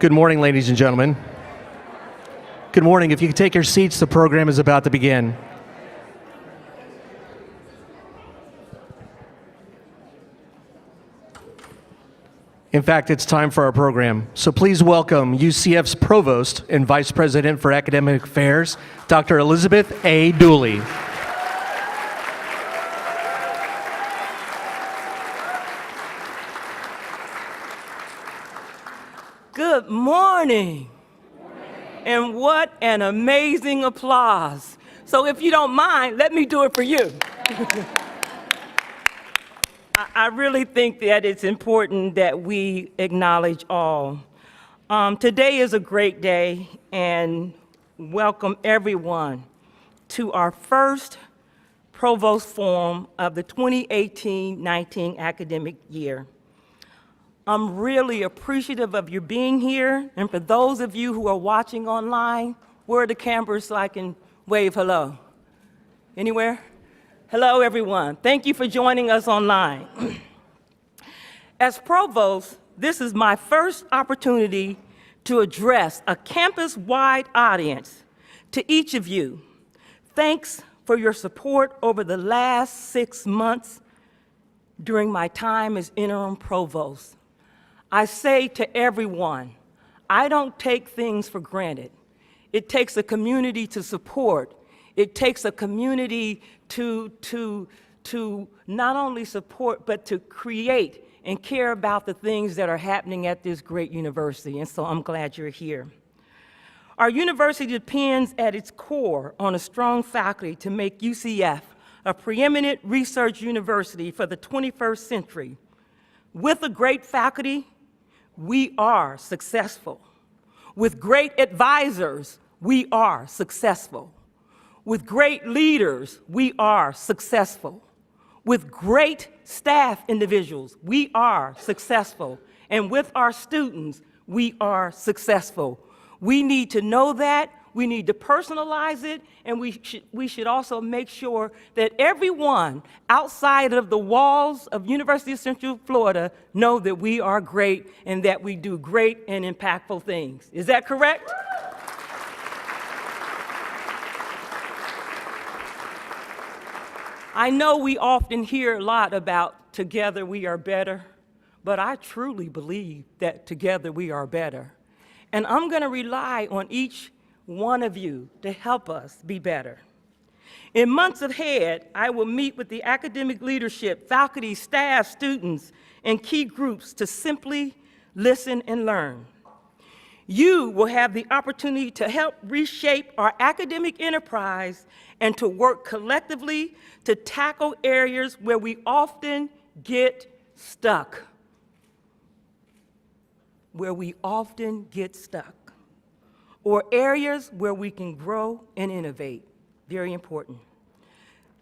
Good morning, ladies and gentlemen. Good morning. If you could take your seats, the program is about to begin. In fact, it's time for our program. So please welcome UCF's Provost and Vice President for Academic Affairs, Dr. Elizabeth A. Dooley. Good morning. And what an amazing applause. So if you don't mind, let me do it for you. I really think that it's important that we acknowledge all. Today is a great day, and welcome everyone to our first Provost Forum of the 2018-19 academic year. I'm really appreciative of your being here, and for those of you who are watching online, where are the cameras so I can wave hello? Anywhere? Hello, everyone. Thank you for joining us online. As Provost, this is my first opportunity to address a campus-wide audience. To each of you, thanks for your support over the last 6 months during my time as interim provost. I say to everyone, I don't take things for granted. It takes a community to support. It takes a community to not only support, but to create and care about the things that are happening at this great university, and so I'm glad you're here. Our university depends at its core on a strong faculty to make UCF a preeminent research university for the 21st century. With a great faculty, we are successful. With great advisors, we are successful. With great leaders, we are successful. With great staff individuals, we are successful. And with our students, we are successful. We need to know that, we need to personalize it, and we should also make sure that everyone outside of the walls of University of Central Florida know that we are great and that we do great and impactful things. Is that correct? I know we often hear a lot about together we are better, but I truly believe that together we are better. And I'm going to rely on each one of you to help us be better. In months ahead, I will meet with the academic leadership, faculty, staff, students, and key groups to simply listen and learn. You will have the opportunity to help reshape our academic enterprise and to work collectively to tackle areas where we often get stuck. Or areas where we can grow and innovate. Very important.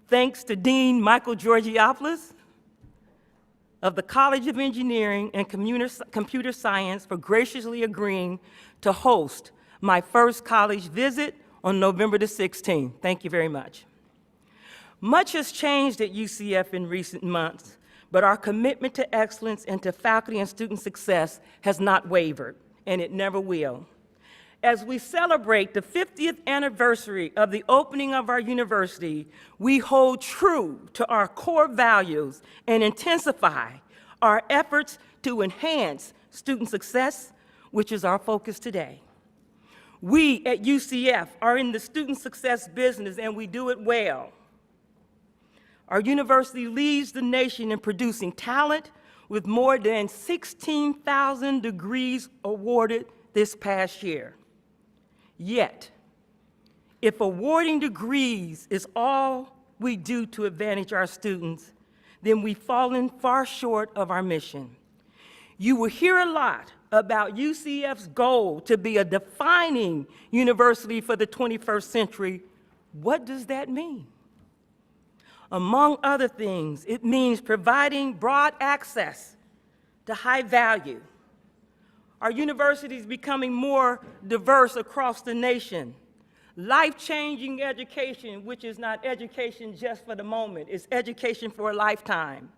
Thanks to Dean Michael Georgiopoulos of the College of Engineering and Computer Science for graciously agreeing to host my first college visit on November the 16th. Thank you very much. Much has changed at UCF in recent months, but our commitment to excellence and to faculty and student success has not wavered, and it never will. As we celebrate the 50th anniversary of the opening of our university, we hold true to our core values and intensify our efforts to enhance student success, which is our focus today. We at UCF are in the student success business, and we do it well. Our university leads the nation in producing talent with more than 16,000 degrees awarded this past year. Yet, if awarding degrees is all we do to advantage our students, then we've fallen far short of our mission. You will hear a lot about UCF's goal to be a defining university for the 21st century. What does that mean? Among other things, it means providing broad access to high value. Our university is becoming more diverse across the nation. Life-changing education, which is not education just for the moment, it's education for a lifetime.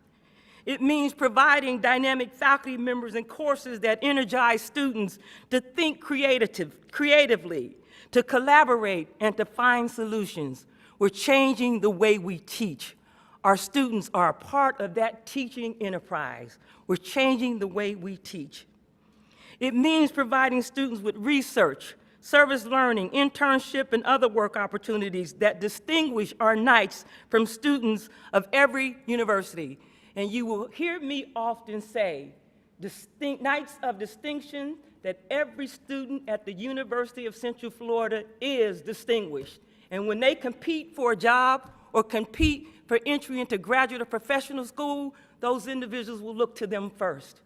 It means providing dynamic faculty members and courses that energize students to think creatively, to collaborate, and to find solutions. We're changing the way we teach. Our students are a part of that teaching enterprise. We're changing the way we teach. It means providing students with research, service learning, internship, and other work opportunities that distinguish our Knights from students of every university. And you will hear me often say, Knights of distinction, that every student at the University of Central Florida is distinguished. And when they compete for a job or compete for entry into graduate or professional school, those individuals will look to them first.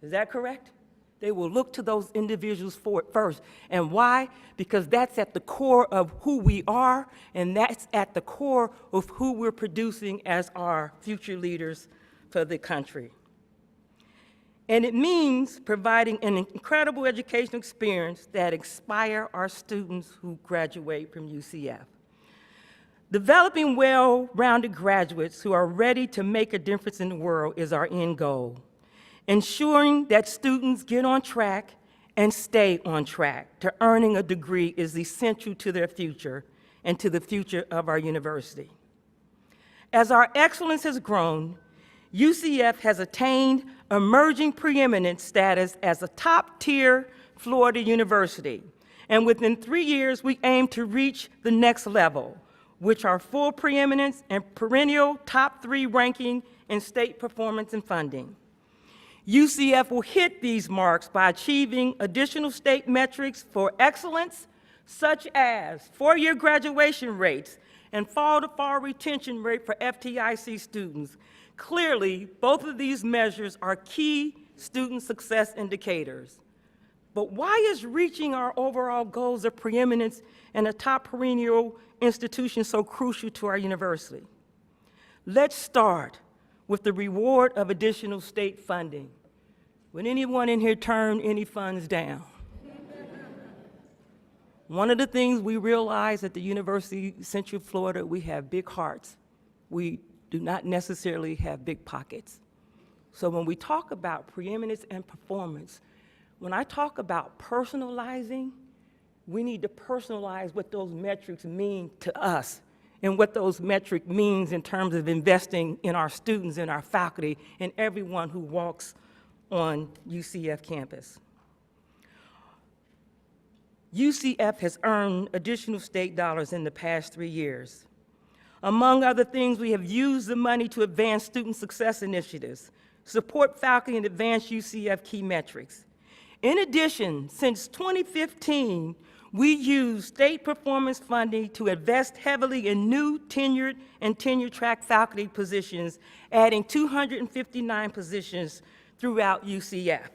Is that correct? They will look to those individuals for it first. And why? Because that's at the core of who we are, and that's at the core of who we're producing as our future leaders for the country. And it means providing an incredible educational experience that inspire our students who graduate from UCF. Developing well-rounded graduates who are ready to make a difference in the world is our end goal. Ensuring that students get on track and stay on track to earning a degree is essential to their future and to the future of our university. As our excellence has grown, UCF has attained emerging preeminence status as a top-tier Florida university. And within 3 years, we aim to reach the next level, which are full preeminence and perennial top 3 ranking in state performance and funding. UCF will hit these marks by achieving additional state metrics for excellence, such as 4-year graduation rates and fall-to-fall retention rate for FTIC students. Clearly, both of these measures are key student success indicators. But why is reaching our overall goals of preeminence and a top perennial institution so crucial to our university? Let's start with the reward of additional state funding. Would anyone in here turn any funds down? One of the things we realize at the University of Central Florida, we have big hearts. We do not necessarily have big pockets. So when we talk about preeminence and performance, when I talk about personalizing, we need to personalize what those metrics mean to us and what those metrics means in terms of investing in our students and our faculty and everyone who walks on UCF campus. UCF has earned additional state dollars in the past 3 years. Among other things, we have used the money to advance student success initiatives, support faculty, and advance UCF key metrics. In addition, since 2015, we used state performance funding to invest heavily in new tenured and tenure-track faculty positions, adding 259 positions throughout UCF.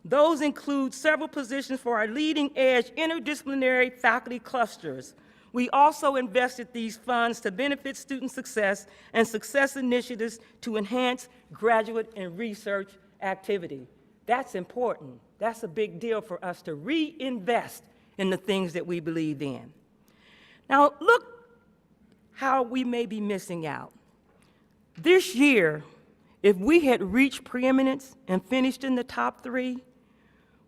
Those include several positions for our leading-edge interdisciplinary faculty clusters. We also invested these funds to benefit student success and success initiatives to enhance graduate and research activity. That's important. That's a big deal for us to reinvest in the things that we believe in. Now, look how we may be missing out. This year, if we had reached preeminence and finished in the top 3,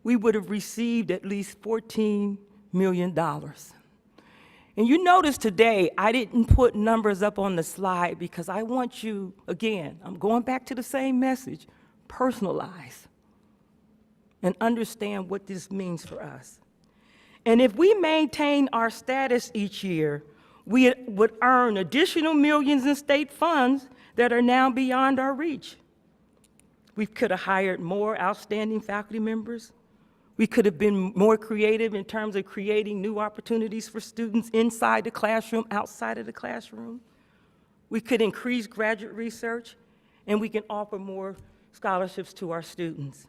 we would have received at least $14 million. And you notice today, I didn't put numbers up on the slide because I want you, again, I'm going back to the same message, personalize and understand what this means for us. And if we maintain our status each year, we would earn additional millions in state funds that are now beyond our reach. We could have hired more outstanding faculty members. We could have been more creative in terms of creating new opportunities for students inside the classroom, outside of the classroom. We could increase graduate research, and we can offer more scholarships to our students.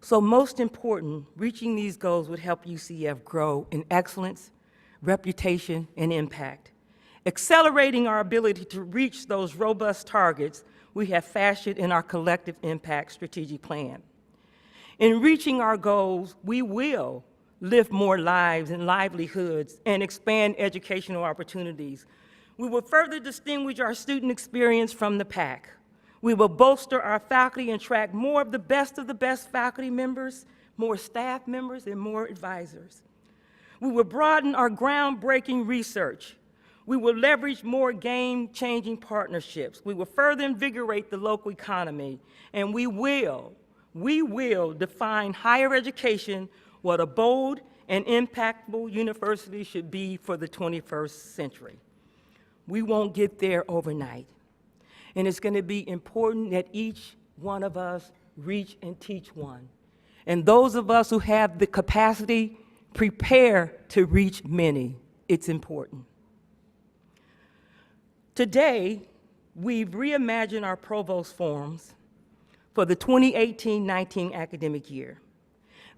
So most important, reaching these goals would help UCF grow in excellence, reputation, and impact. Accelerating our ability to reach those robust targets we have fashioned in our collective impact strategic plan. In reaching our goals, we will lift more lives and livelihoods and expand educational opportunities. We will further distinguish our student experience from the pack. We will bolster our faculty and attract more of the best faculty members, more staff members, and more advisors. We will broaden our groundbreaking research. We will leverage more game-changing partnerships. We will further invigorate the local economy, and we will define higher education what a bold and impactful university should be for the 21st century. We won't get there overnight, and it's going to be important that each one of us reach and teach one. And those of us who have the capacity, prepare to reach many. It's important. Today, we've reimagined our provost forums for the 2018-19 academic year.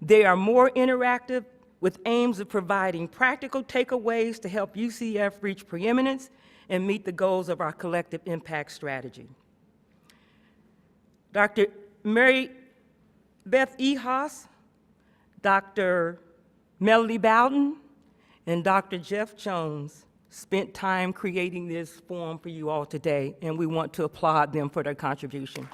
They are more interactive with aims of providing practical takeaways to help UCF reach preeminence and meet the goals of our collective impact strategy. Dr. Maribeth Ehasz, Dr. Melody Bowdon, and Dr. Jeff Jones spent time creating this forum for you all today, and we want to applaud them for their contribution.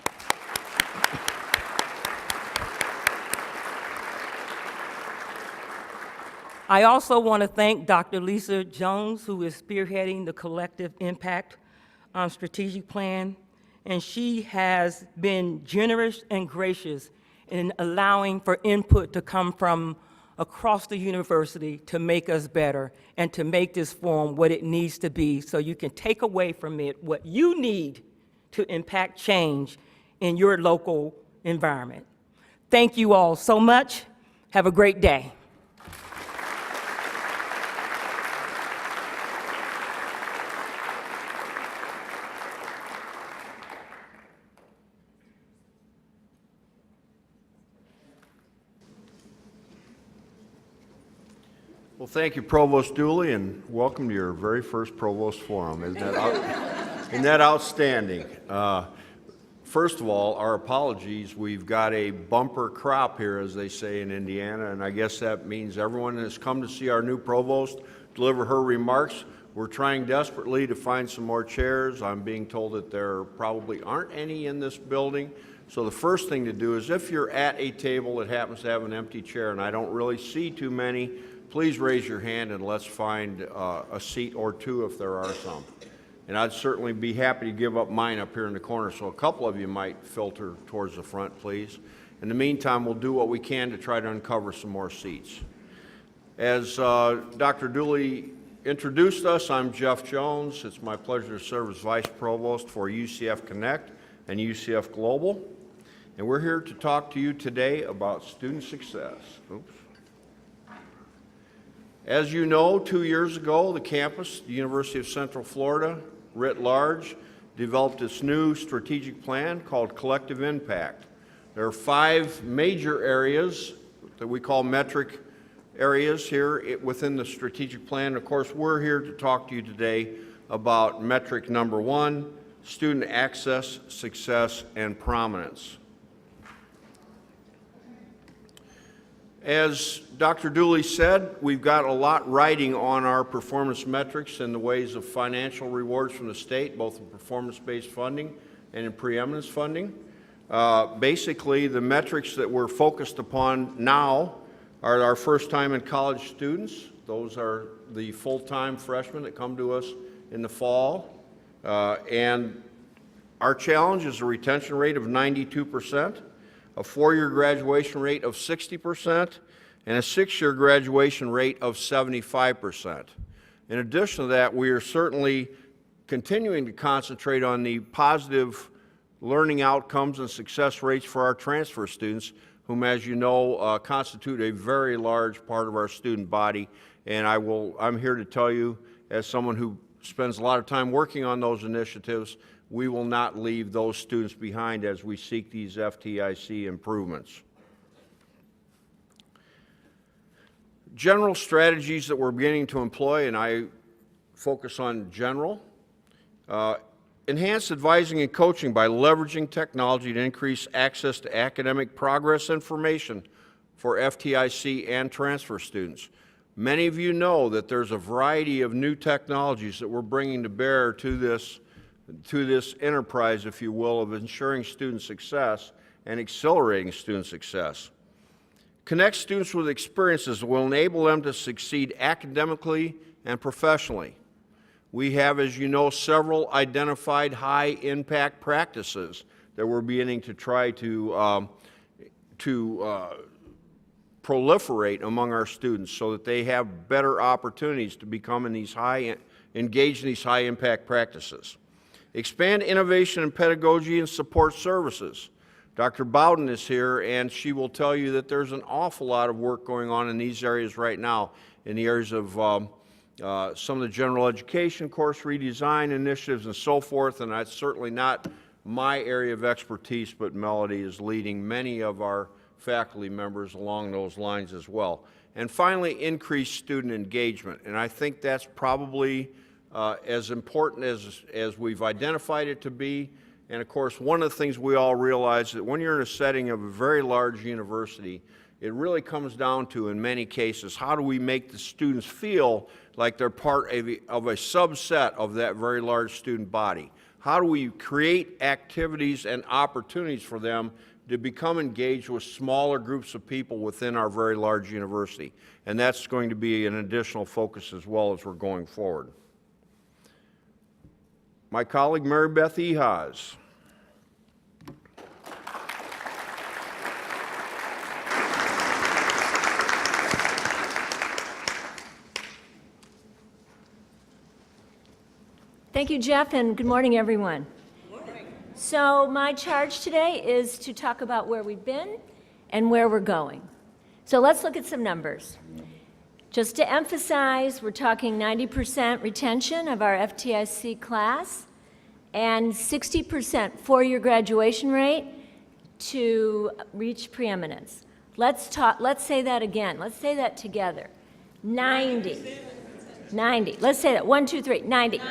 I also want to thank Dr. Lisa Jones, who is spearheading the Collective Impact Strategic Plan, and she has been generous and gracious in allowing for input to come from across the university to make us better and to make this forum what it needs to be so you can take away from it what you need to impact change in your local environment. Thank you all so much. Have a great day. Well, thank you, Provost Dooley, and welcome to your very first Provost Forum. Isn't that outstanding? First of all, our apologies. We've got a bumper crop here, as they say in Indiana, and I guess that means everyone has come to see our new Provost deliver her remarks. We're trying desperately to find some more chairs. I'm being told that there probably aren't any in this building. So the first thing to do is if you're at a table that happens to have an empty chair, and I don't really see too many, please raise your hand and let's find a seat or two if there are some. And I'd certainly be happy to give up mine up here in the corner, so a couple of you might filter towards the front, please. In the meantime, we'll do what we can to try to uncover some more seats. As Dr. Dooley introduced us, I'm Jeff Jones. It's my pleasure to serve as Vice Provost for UCF Connect and UCF Global. And we're here to talk to you today about student success. Oops. As you know, 2 years ago, the campus, the University of Central Florida, writ large, developed its new strategic plan called Collective Impact. There are 5 major areas that we call metric areas here within the strategic plan. Of course, we're here to talk to you today about metric number 1, student access, success, and prominence. As Dr. Dooley said, we've got a lot riding on our performance metrics in the ways of financial rewards from the state, both in performance-based funding and in preeminence funding. Basically, the metrics that we're focused upon now are our first-time in college students. Those are the full-time freshmen that come to us in the fall. And our challenge is a retention rate of 92%. A 4-year graduation rate of 60%, and a 6-year graduation rate of 75%. In addition to that, we are certainly continuing to concentrate on the positive learning outcomes and success rates for our transfer students, whom, as you know, constitute a very large part of our student body. And I'm here to tell you, as someone who spends a lot of time working on those initiatives, we will not leave those students behind as we seek these FTIC improvements. General strategies that we're beginning to employ, and I focus on general, enhance advising and coaching by leveraging technology to increase access to academic progress information for FTIC and transfer students. Many of you know that there's a variety of new technologies that we're bringing to bear to this to this enterprise, if you will, of ensuring student success and accelerating student success. Connect students with experiences will enable them to succeed academically and professionally. We have, as you know, several identified high-impact practices that we're beginning to try to proliferate among our students so that they have better opportunities to become engaged in these high-impact practices. Expand innovation in pedagogy and support services. Dr. Bowdon is here, and she will tell you that there's an awful lot of work going on in these areas right now, in the areas of some of the general education course redesign initiatives and so forth, and that's certainly not my area of expertise, but Melody is leading many of our faculty members along those lines as well. And finally, increase student engagement, and I think that's probably as important as we've identified it to be. And of course, one of the things we all realize that when you're in a setting of a very large university, it really comes down to, in many cases, how do we make the students feel like they're part of a subset of that very large student body? How do we create activities and opportunities for them to become engaged with smaller groups of people within our very large university? And that's going to be an additional focus as well as we're going forward. My colleague, Maribeth Ehasz. Thank you, Jeff, and good morning, everyone. Good morning. So my charge today is to talk about where we've been and where we're going. So let's look at some numbers. Just to emphasize, we're talking 90% retention of our FTIC class and 60% four-year graduation rate to reach preeminence. Let's say that again. Let's say that together. 90. 90. Let's say that. 1, 2, 3. 90.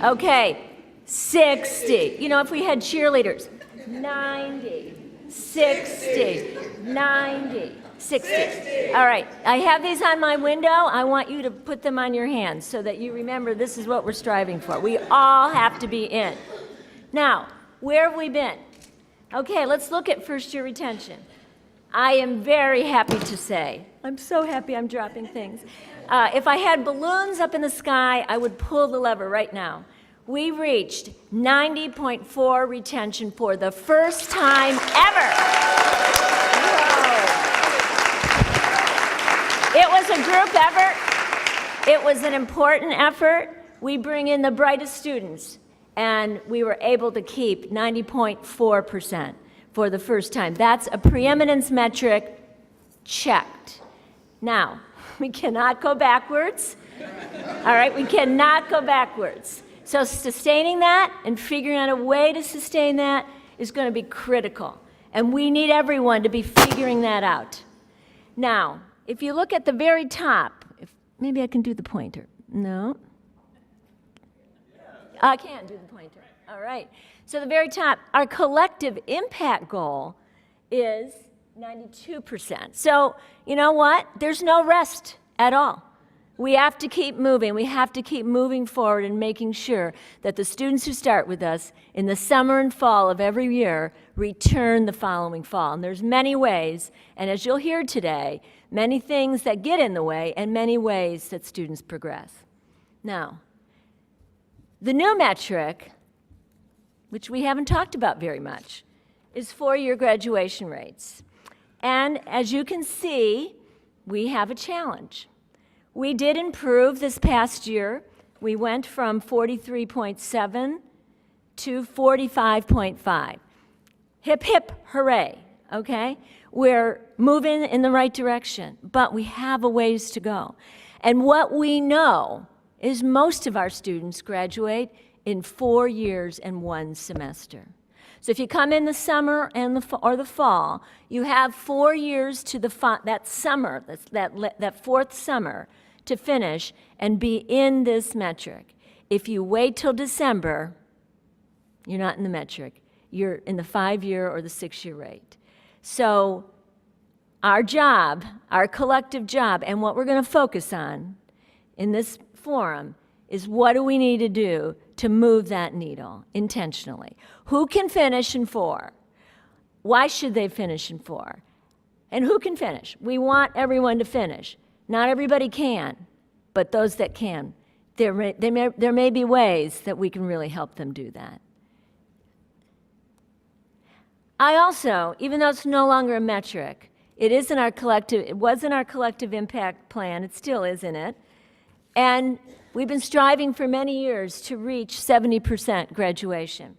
Okay. 60. You know, if we had cheerleaders. 90. 60. 90. 60. All right. I have these on my window. I want you to put them on your hands so that you remember this is what we're striving for. We all have to be in. Now, where have we been? Okay, let's look at first-year retention. I am very happy to say, I'm so happy I'm dropping things. If I had balloons up in the sky, I would pull the lever right now. We reached 90.4 retention for the first time ever. Whoa. It was a group effort. It was an important effort. We bring in the brightest students, and we were able to keep 90.4% for the first time. That's a preeminence metric checked. Now, we cannot go backwards. All right, we cannot go backwards. So sustaining that and figuring out a way to sustain that is going to be critical. And we need everyone to be figuring that out. Now, if you look at the very top, maybe I can do the pointer. No? I can't do the pointer. All right. So the very top, our collective impact goal is 92%. So you know what? There's no rest at all. We have to keep moving. We have to keep moving forward and making sure that the students who start with us in the summer and fall of every year return the following fall. And there's many ways, and as you'll hear today, many things that get in the way and many ways that students progress. Now, the new metric, which we haven't talked about very much, is four-year graduation rates. And as you can see, we have a challenge. We did improve this past year. We went from 43.7 to 45.5. Hip, hip, hooray, okay? We're moving in the right direction, but we have a ways to go. And what we know is most of our students graduate in 4 years and 1 semester. So if you come in the summer and the fall, you have 4 years to that summer, that fourth summer, to finish and be in this metric. If you wait till December, you're not in the metric. You're in the 5-year or the 6-year rate. So our job, our collective job, and what we're going to focus on in this forum is what do we need to do to move that needle intentionally? Who can finish in 4? Why should they finish in 4? And who can finish? We want everyone to finish. Not everybody can, but those that can, there may be ways that we can really help them do that. I also, even though it's no longer a metric, it was in our collective impact plan, it still is in it, and we've been striving for many years to reach 70% graduation.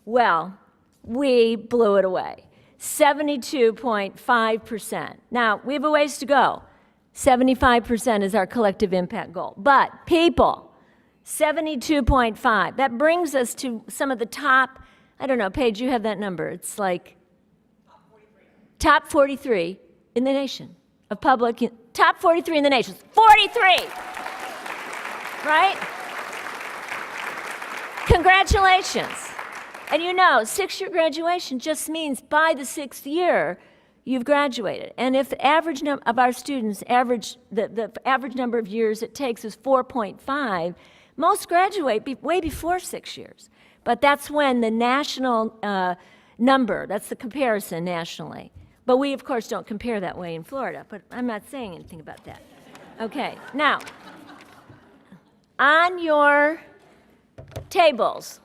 Well, we blew it away. 72.5%. Now, we have a ways to go. 75% is our collective impact goal. But people, 72.5. That brings us to some of the top, I don't know, Paige, you have that number. It's like top 43 in the nation of public, top 43 in the nation. 43! Right? Congratulations. And you know, 6-year graduation just means by the 6th year, you've graduated. And if the average of our students, the average number of years it takes is 4.5, most graduate way before 6 years. But that's when the national number, that's the comparison nationally. But we, of course, don't compare that way in Florida, but I'm not saying anything about that. Okay, now, on your tables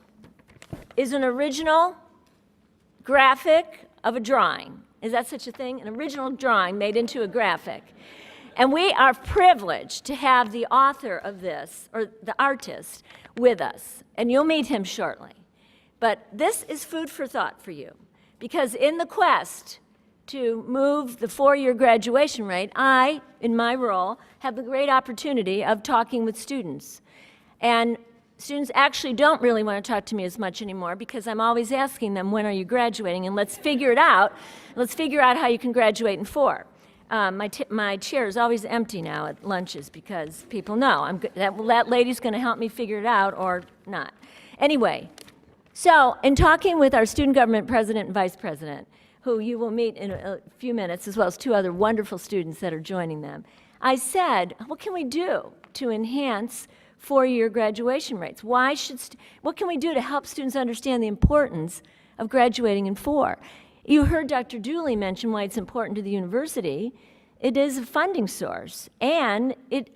is an original graphic of a drawing. Is that such a thing? An original drawing made into a graphic. And we are privileged to have the author of this, or the artist, with us. And you'll meet him shortly. But this is food for thought for you. Because in the quest to move the 4-year graduation rate, I, in my role, have the great opportunity of talking with students. And students actually don't really want to talk to me as much anymore because I'm always asking them, when are you graduating? And let's figure it out. Let's figure out how you can graduate in 4. My chair is always empty now at lunches because people know that lady's going to help me figure it out or not. Anyway, so in talking with our student government president and vice president, who you will meet in a few minutes, as well as 2 other wonderful students that are joining them, I said, what can we do to enhance 4-year graduation rates? What can we do to help students understand the importance of graduating in 4? You heard Dr. Dooley mention why it's important to the university. It is a funding source, and it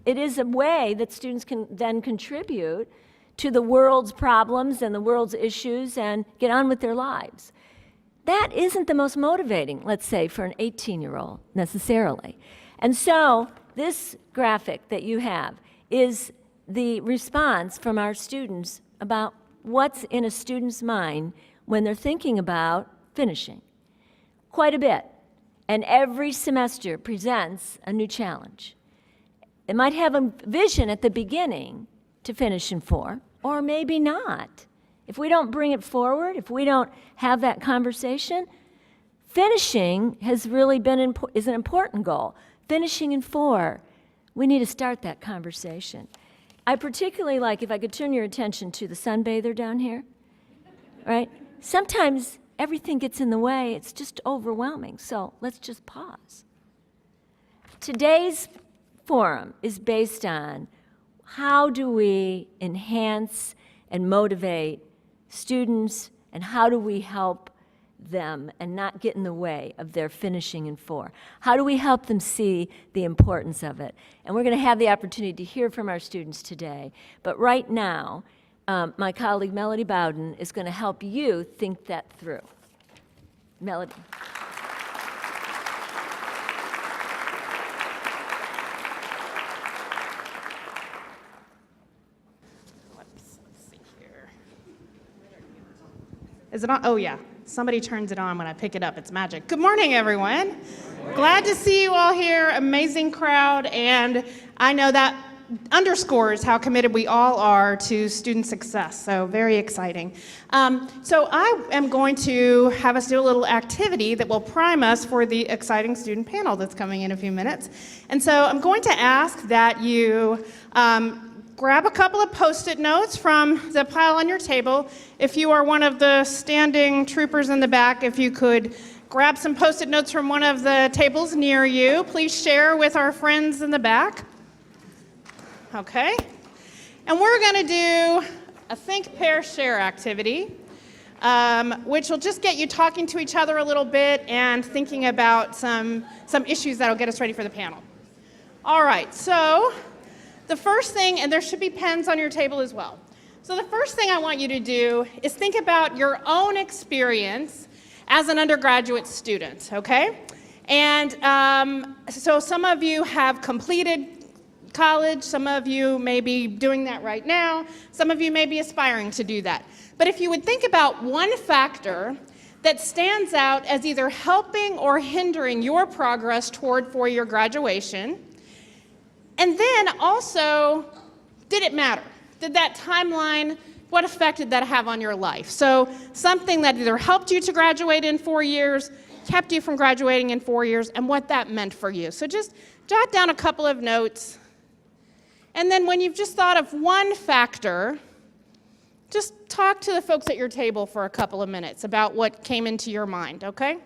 is a way that students can then contribute to the world's problems and the world's issues and get on with their lives. That isn't the most motivating, let's say, for an 18-year-old necessarily. And so this graphic that you have is the response from our students about what's in a student's mind when they're thinking about finishing. Quite a bit. And every semester presents a new challenge. It might have a vision at the beginning to finish in 4, or maybe not. If we don't bring it forward, if we don't have that conversation, finishing has really been is an important goal. Finishing in 4, we need to start that conversation. I particularly like, if I could turn your attention to the sunbather down here, right? Sometimes everything gets in the way. It's just overwhelming. So let's just pause. Today's forum is based on how do we enhance and motivate students, and how do we help them and not get in the way of their finishing in 4? How do we help them see the importance of it? And we're going to have the opportunity to hear from our students today. But right now, my colleague Melody Bowdon is going to help you think that through. Melody. Let's see here. Is it on? Oh, yeah. Somebody turns it on when I pick it up. It's magic. Good morning, everyone. Glad to see you all here. Amazing crowd. And I know that underscores how committed we all are to student success. So very exciting. So I am going to have us do a little activity that will prime us for the exciting student panel that's coming in a few minutes. And so I'm going to ask that you grab a couple of Post-it notes from the pile on your table. If you are one of the standing troopers in the back, if you could grab some Post-it notes from one of the tables near you, please share with our friends in the back. Okay. And we're going to do a think, pair, share activity, which will just get you talking to each other a little bit and thinking about some issues that will get us ready for the panel. All right, so the first thing, and there should be pens on your table as well. So the first thing I want you to do is think about your own experience as an undergraduate student, okay? And so some of you have completed college, some of you may be doing that right now, some of you may be aspiring to do that. But if you would think about one factor that stands out as either helping or hindering your progress toward four-year graduation, and then also, did it matter? Did that timeline, what effect did that have on your life? So something that either helped you to graduate in 4 years, kept you from graduating in 4 years, and what that meant for you. So just jot down a couple of notes. And then when you've just thought of one factor, just talk to the folks at your table for a couple of minutes about what came into your mind, okay?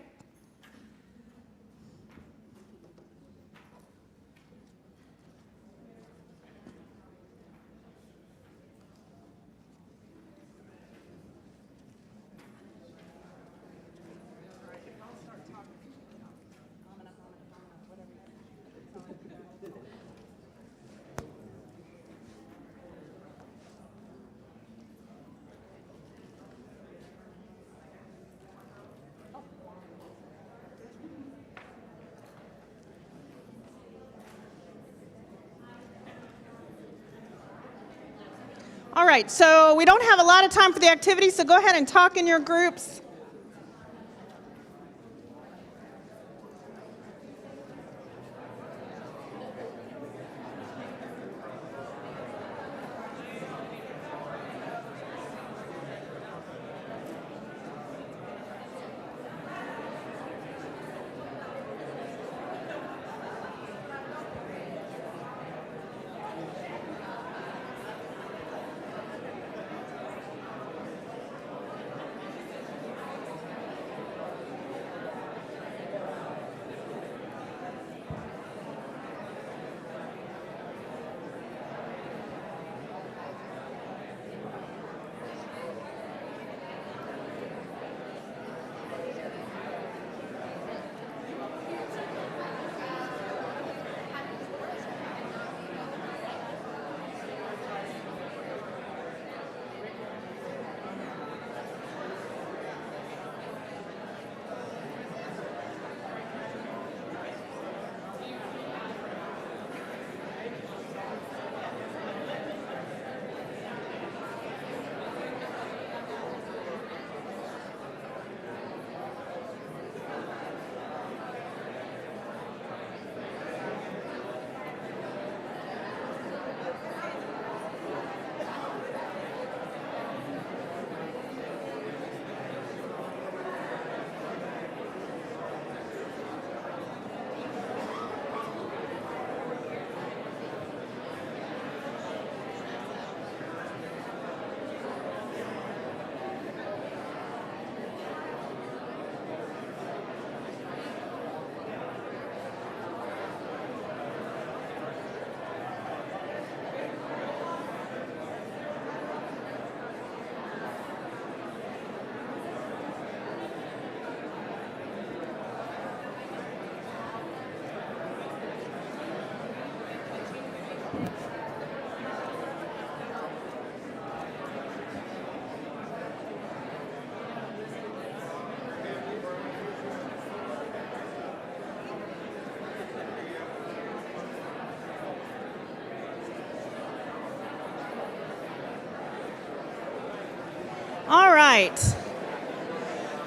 All right, so we don't have a lot of time for the activity, so go ahead and talk in your groups.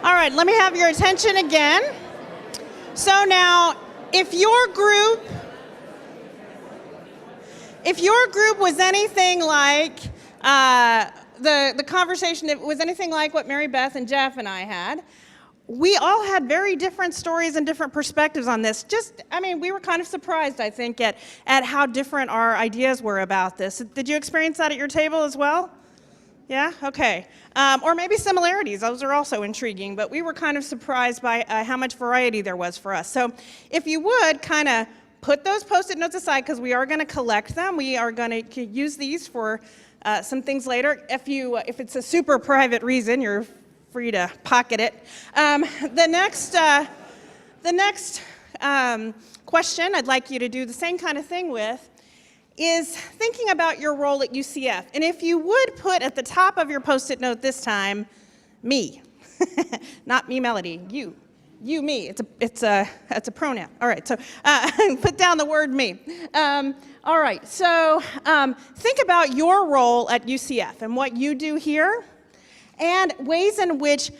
All right, let me have your attention again. So now, if your group was anything like the conversation, it was anything like what Maribeth and Jeff and I had, we all had very different stories and different perspectives on this. We were kind of surprised, I think, at how different our ideas were about this. Did you experience that at your table as well? Yeah? Okay. Or maybe similarities. Those are also intriguing, but we were kind of surprised by how much variety there was for us. So if you would kind of put those Post-it notes aside because we are going to collect them. We are going to use these for some things later. If it's a super private reason, you're free to pocket it. The next question I'd like you to do the same kind of thing with is thinking about your role at UCF. And if you would put at the top of your Post-it note this time, me. Not me, Melody, you. You, me. It's a pronoun. All right, so put down the word me. All right, so think about your role at UCF and what you do here and ways in which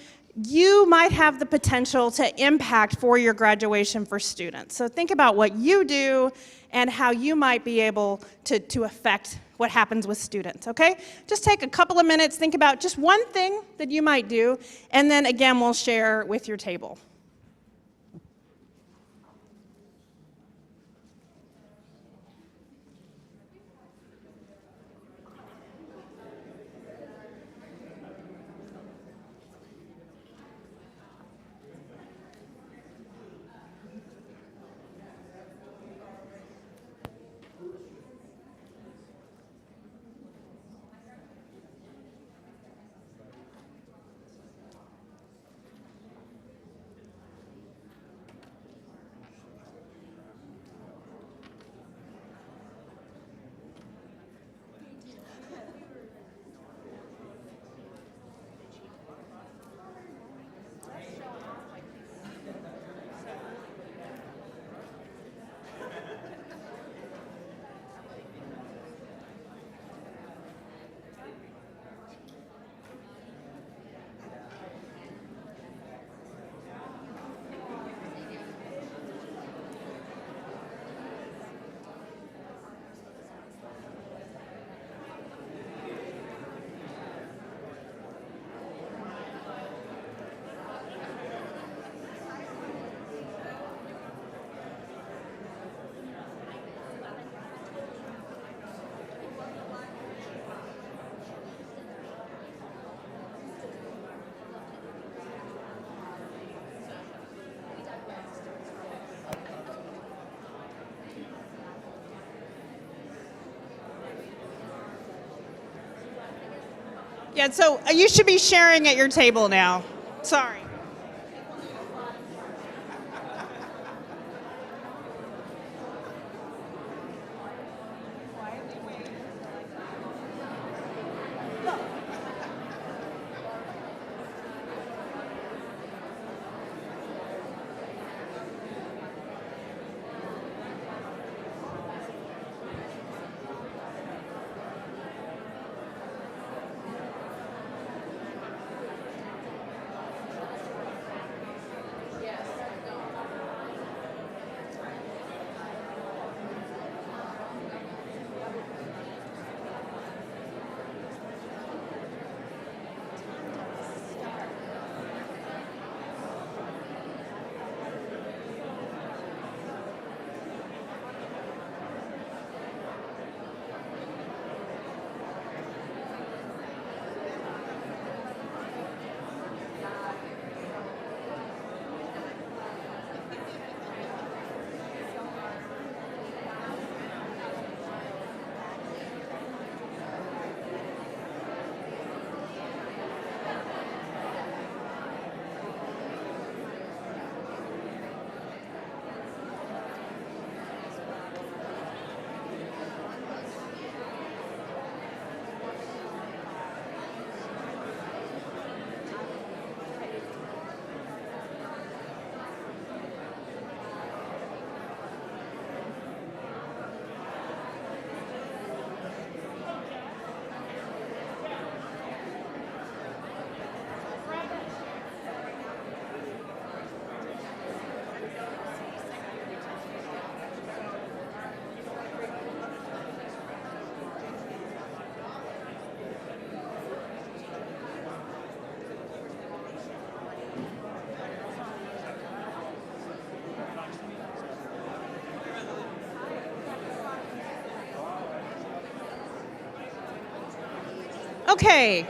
you might have the potential to impact for your graduation for students. So think about what you do and how you might be able to affect what happens with students, okay? Just take a couple of minutes, think about just one thing that you might do, and then again, we'll share with your table. Yeah, so you should be sharing at your table now. Sorry. Okay.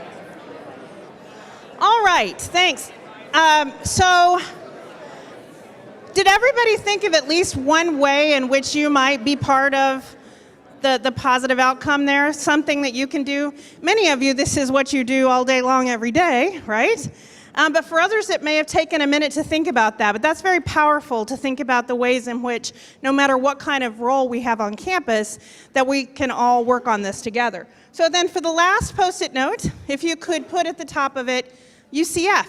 All right, thanks. So did everybody think of at least one way in which you might be part of the positive outcome there? Something that you can do? Many of you, this is what you do all day long, every day, right? But for others, it may have taken a minute to think about that. But that's very powerful to think about the ways in which, no matter what kind of role we have on campus, that we can all work on this together. So then for the last Post-it note, if you could put at the top of it, UCF.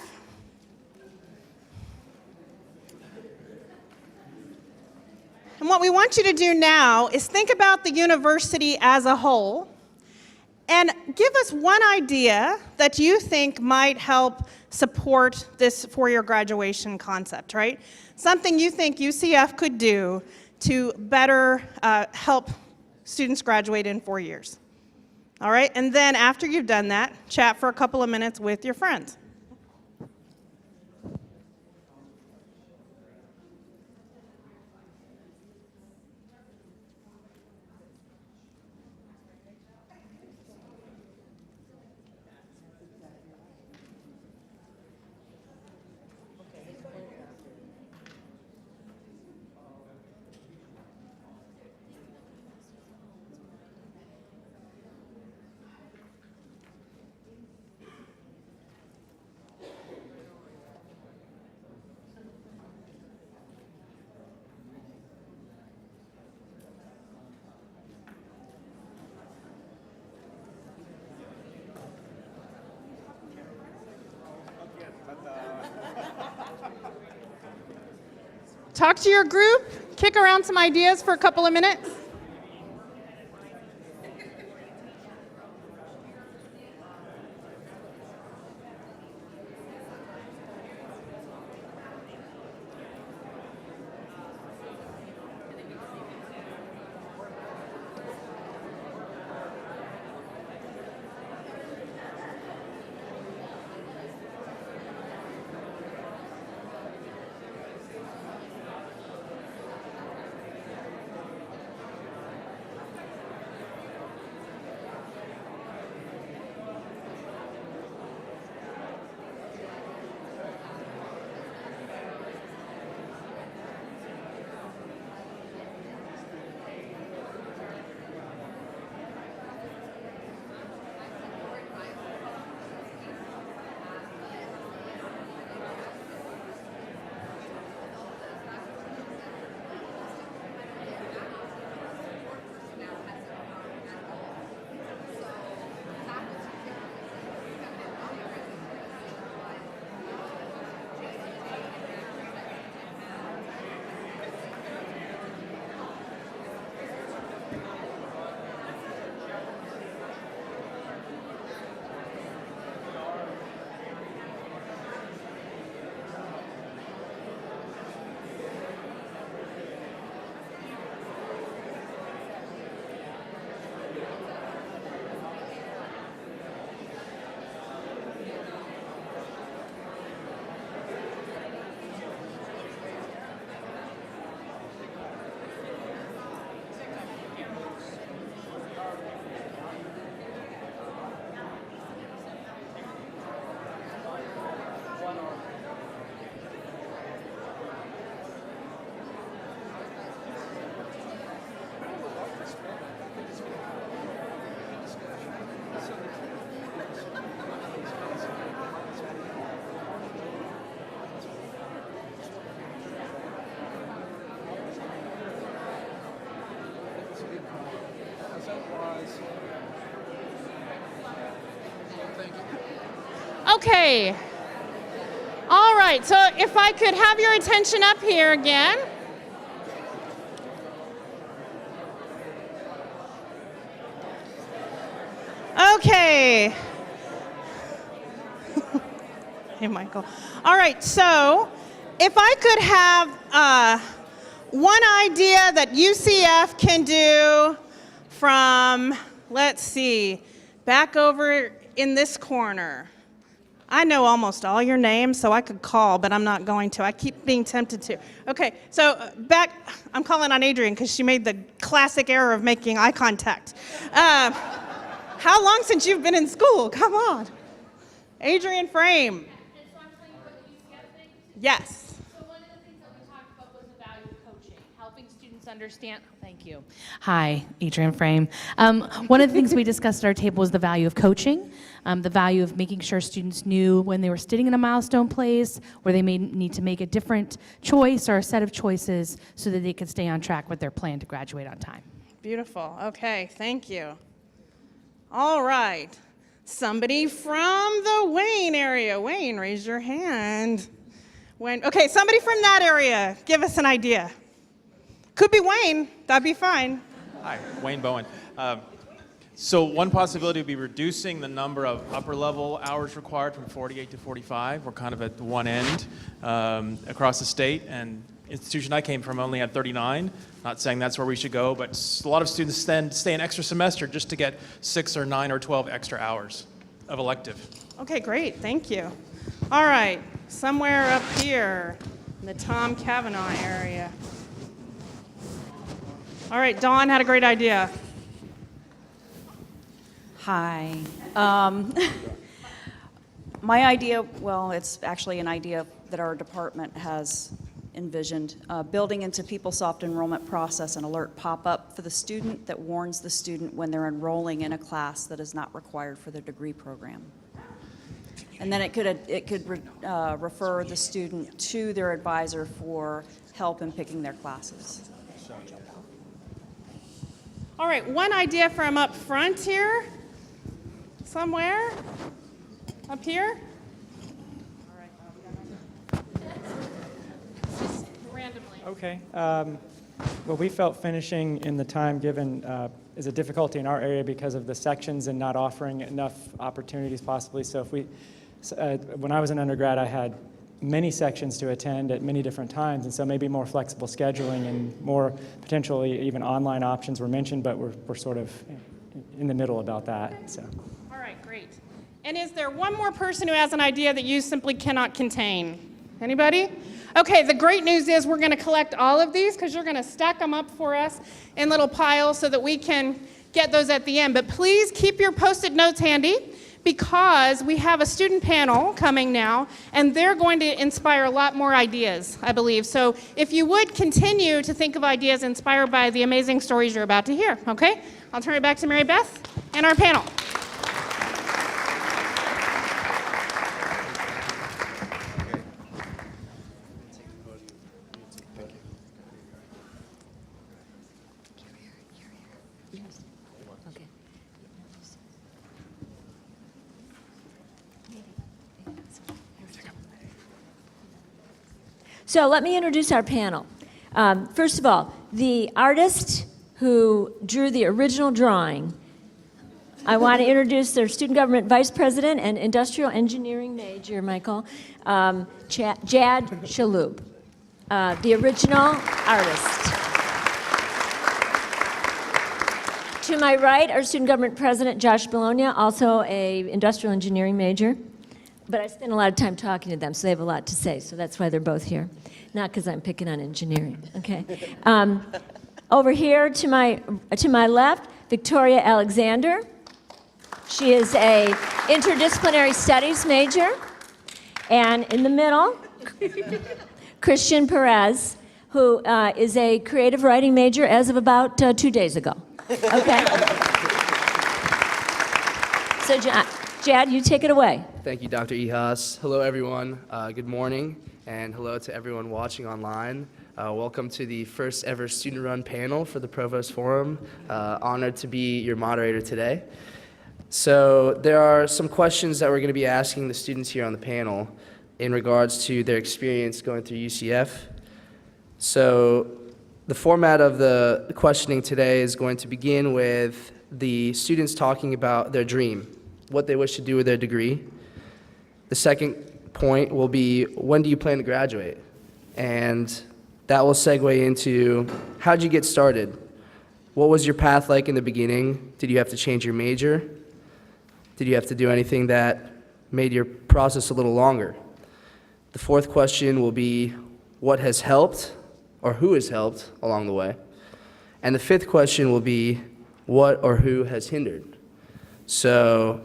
And what we want you to do now is think about the university as a whole and give us one idea that you think might help support this four-year graduation concept, right? Something you think UCF could do to better help students graduate in 4 years. All right, and then after you've done that, chat for a couple of minutes with your friends. Talk to your group, kick around some ideas for a couple of minutes. Okay. All right, so if I could have your attention up here again. Okay. Hey, Michael. All right, so if I could have one idea that UCF can do from, let's see, back over in this corner. I know almost all your names, so I could call, but I'm not going to. I keep being tempted to. Okay, so back, I'm calling on Adrienne because she made the classic error of making eye contact. How long since you've been in school? Come on. Adrienne Frame. So I'm telling you what the UCF thing? Yes. So one of the things that we talked about was Understand. Thank you. Hi, Adrian Frame. One of the things we discussed at our table was the value of coaching, the value of making sure students knew when they were sitting in a milestone place, where they may need to make a different choice or a set of choices so that they could stay on track with their plan to graduate on time. Beautiful. Okay, thank you. All right. Somebody from the Wayne area. Wayne, raise your hand. Okay, somebody from that area. Give us an idea. Could be Wayne. That'd be fine. Hi, Wayne Bowen. So one possibility would be reducing the number of upper-level hours required from 48 to 45. We're kind of at the one end across the state, and institution I came from only had 39. Not saying that's where we should go, but a lot of students stay an extra semester just to get 6 or 9 or 12 extra hours of elective. Okay, great. Thank you. All right, somewhere up here in the Tom Cavanaugh area. All right, Dawn had a great idea. Hi. My idea, well, it's actually an idea that our department has envisioned, building into PeopleSoft enrollment process an alert pop-up for the student that warns the student when they're enrolling in a class that is not required for their degree program. And then it could refer the student to their advisor for help in picking their classes. All right, one idea from up front here. Somewhere? Up here? Randomly. Okay. Well, we felt finishing in the time given is a difficulty in our area because of the sections and not offering enough opportunities possibly. So when I was an undergrad, I had many sections to attend at many different times, and so maybe more flexible scheduling and more potentially even online options were mentioned, but we're sort of in the middle about that. So. All right, great. And is there one more person who has an idea that you simply cannot contain? Anybody? Okay, the great news is we're going to collect all of these because you're going to stack them up for us in little piles so that we can get those at the end. But please keep your Post-it notes handy, because we have a student panel coming now, and they're going to inspire a lot more ideas, I believe. So if you would continue to think of ideas inspired by the amazing stories you're about to hear, okay? I'll turn it back to Maribeth and our panel. So let me introduce our panel. First of all, the artist who drew the original drawing, I want to introduce their student government vice president and industrial engineering major, Michael, Jad Shaloub, the original artist. To my right, our student government president, Josh Bologna, also a industrial engineering major. But I spend a lot of time talking to them, so they have a lot to say, so that's why they're both here. Not because I'm picking on engineering, okay? Over here to my left, Victoria Alexander. She is a interdisciplinary studies major. And in the middle, Christian Perez, who is a creative writing major as of about 2 days ago, okay? So Jad, you take it away. Thank you, Dr. Ehasz. Hello, everyone. Good morning, and hello to everyone watching online. Welcome to the first ever student-run panel for the Provost Forum. Honored to be your moderator today. So there are some questions that we're going to be asking the students here on the panel in regards to their experience going through UCF. So the format of the questioning today is going to begin with the students talking about their dream, what they wish to do with their degree. The second point will be, when do you plan to graduate? And that will segue into, how'd you get started? What was your path like in the beginning? Did you have to change your major? Did you have to do anything that made your process a little longer? The fourth question will be, what has helped or who has helped along the way? And the fifth question will be, what or who has hindered? So,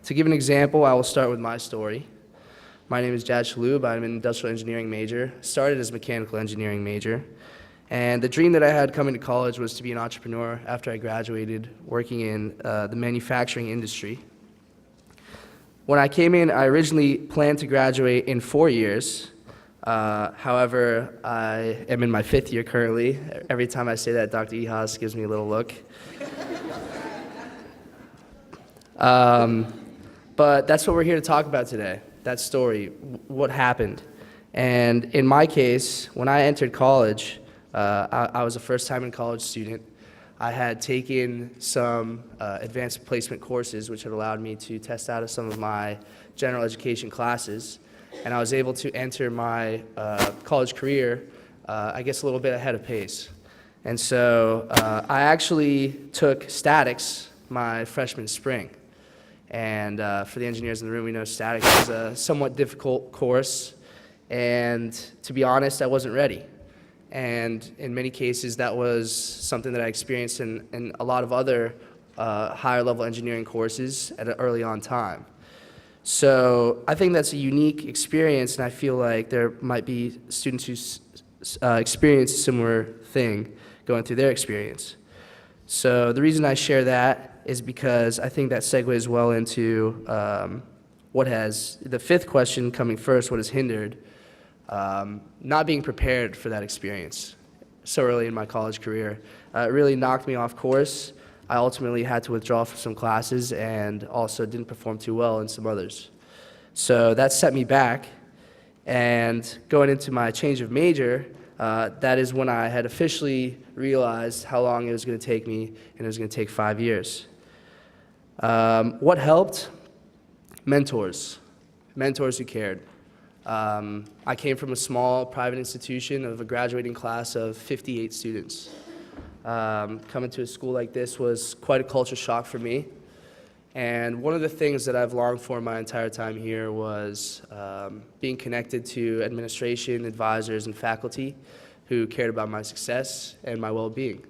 to give an example, I will start with my story. My name is Jad Shaloub. I'm an industrial engineering major. Started as a mechanical engineering major. And the dream that I had coming to college was to be an entrepreneur after I graduated, working in the manufacturing industry. When I came in, I originally planned to graduate in 4 years. However, I am in my 5th year currently. Every time I say that, Dr. Ehasz gives me a little look. But that's what we're here to talk about today, that story, what happened. And in my case, when I entered college, I was a first-time in college student. I had taken some advanced placement courses, which had allowed me to test out of some of my general education classes. And I was able to enter my college career, I guess, a little bit ahead of pace. And so I actually took statics my freshman spring. And for the engineers in the room, we know statics is a somewhat difficult course. And to be honest, I wasn't ready. And in many cases, that was something that I experienced in a lot of other higher level engineering courses at an early on time. So I think that's a unique experience, and I feel like there might be students who experience a similar thing going through their experience. So the reason I share that is because I think that segues well into what has, the 5th question coming first, what has hindered not being prepared for that experience so early in my college career. It really knocked me off course. I ultimately had to withdraw from some classes and also didn't perform too well in some others. So that set me back. And going into my change of major, that is when I had officially realized how long it was going to take me, and it was going to take 5 years. What helped? Mentors who cared. I came from a small private institution of a graduating class of 58 students. Coming to a school like this was quite a culture shock for me. And one of the things that I've longed for my entire time here was being connected to administration, advisors, and faculty who cared about my success and my well-being.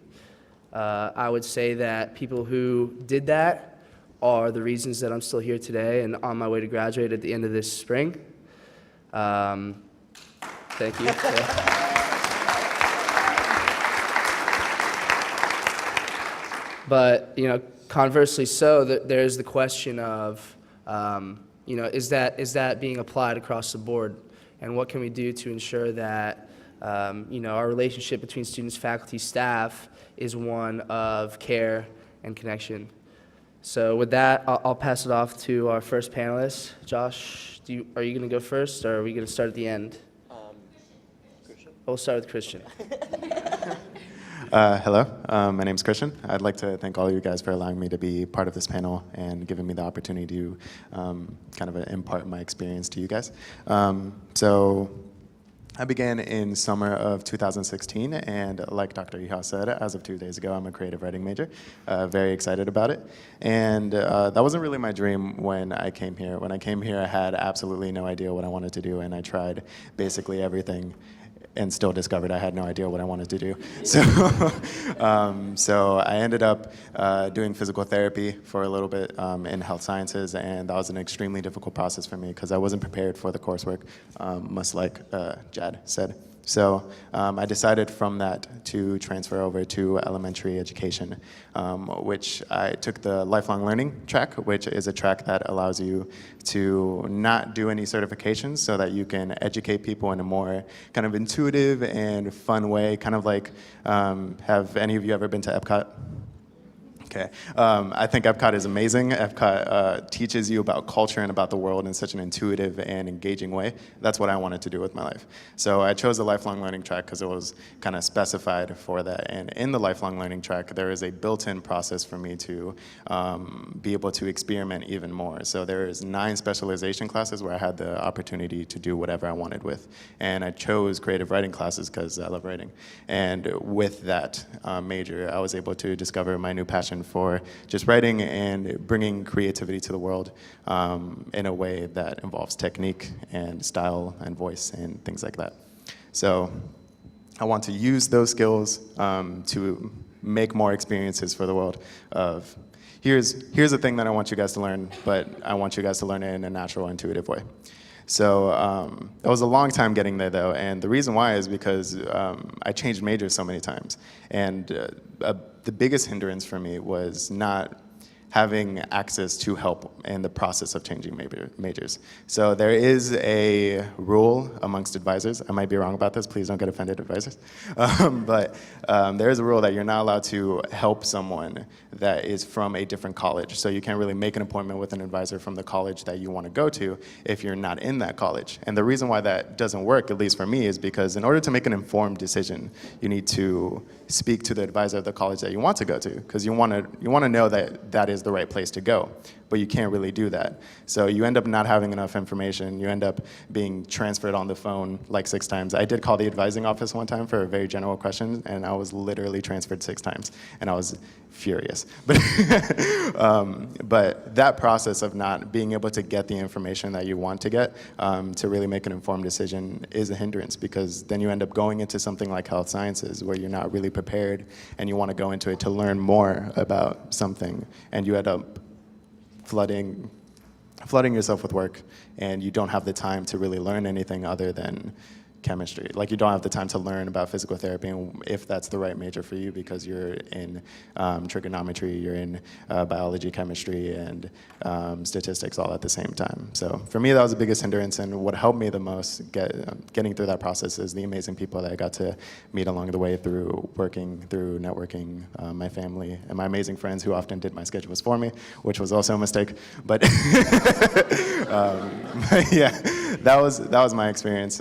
I would say that people who did that are the reasons that I'm still here today and on my way to graduate at the end of this spring. Thank you. But, conversely so, there's the question of, is that being applied across the board? And what can we do to ensure that, our relationship between students, faculty, staff is one of care and connection? So with that, I'll pass it off to our first panelist. Josh, are you going to go first, or are we going to start at the end? Christian. We'll start with Christian. Hello, my name's Christian. I'd like to thank all of you guys for allowing me to be part of this panel and giving me the opportunity to kind of impart my experience to you guys. So I began in summer of 2016, and like Dr. Ehasz said, as of 2 days ago, I'm a creative writing major. Very excited about it. And that wasn't really my dream when I came here. When I came here, I had absolutely no idea what I wanted to do, and I tried basically everything and still discovered I had no idea what I wanted to do. So, so I ended up doing physical therapy for a little bit in health sciences, and that was an extremely difficult process for me because I wasn't prepared for the coursework, much like Jad said. So I decided from that to transfer over to elementary education, which I took the lifelong learning track, which is a track that allows you to not do any certifications so that you can educate people in a more kind of intuitive and fun way, kind of like, have any of you ever been to Epcot? Okay. I think Epcot is amazing. Epcot teaches you about culture and about the world in such an intuitive and engaging way. That's what I wanted to do with my life. So I chose the lifelong learning track because it was kind of specified for that. And in the lifelong learning track, there is a built-in process for me to be able to experiment even more. So there is 9 specialization classes where I had the opportunity to do whatever I wanted with. And I chose creative writing classes because I love writing. And with that major, I was able to discover my new passion for just writing and bringing creativity to the world in a way that involves technique and style and voice and things like that. So I want to use those skills to make more experiences for the world of here's the thing that I want you guys to learn, but I want you guys to learn it in a natural, intuitive way. So it was a long time getting there, though, and the reason why is because I changed majors so many times. And the biggest hindrance for me was not having access to help in the process of changing majors. So there is a rule amongst advisors. I might be wrong about this. Please don't get offended, advisors. But there is a rule that you're not allowed to help someone that is from a different college. So you can't really make an appointment with an advisor from the college that you want to go to if you're not in that college. And the reason why that doesn't work, at least for me, is because in order to make an informed decision, you need to speak to the advisor of the college that you want to go to, because you want to know that that is the right place to go, but you can't really do that. So you end up not having enough information. You end up being transferred on the phone like 6 times. I did call the advising office one time for a very general question, and I was literally transferred 6 times, and I was furious. But, but that process of not being able to get the information that you want to get to really make an informed decision is a hindrance, because then you end up going into something like health sciences where you're not really prepared and you want to go into it to learn more about something, and you end up flooding yourself with work, and you don't have the time to really learn anything other than chemistry. Like, you don't have the time to learn about physical therapy, and if that's the right major for you, because you're in trigonometry, you're in biology, chemistry, and statistics all at the same time. So for me, that was the biggest hindrance, and what helped me the most getting through that process is the amazing people that I got to meet along the way through working, through networking, my family, and my amazing friends who often did my schedules for me, which was also a mistake. But yeah, that was my experience.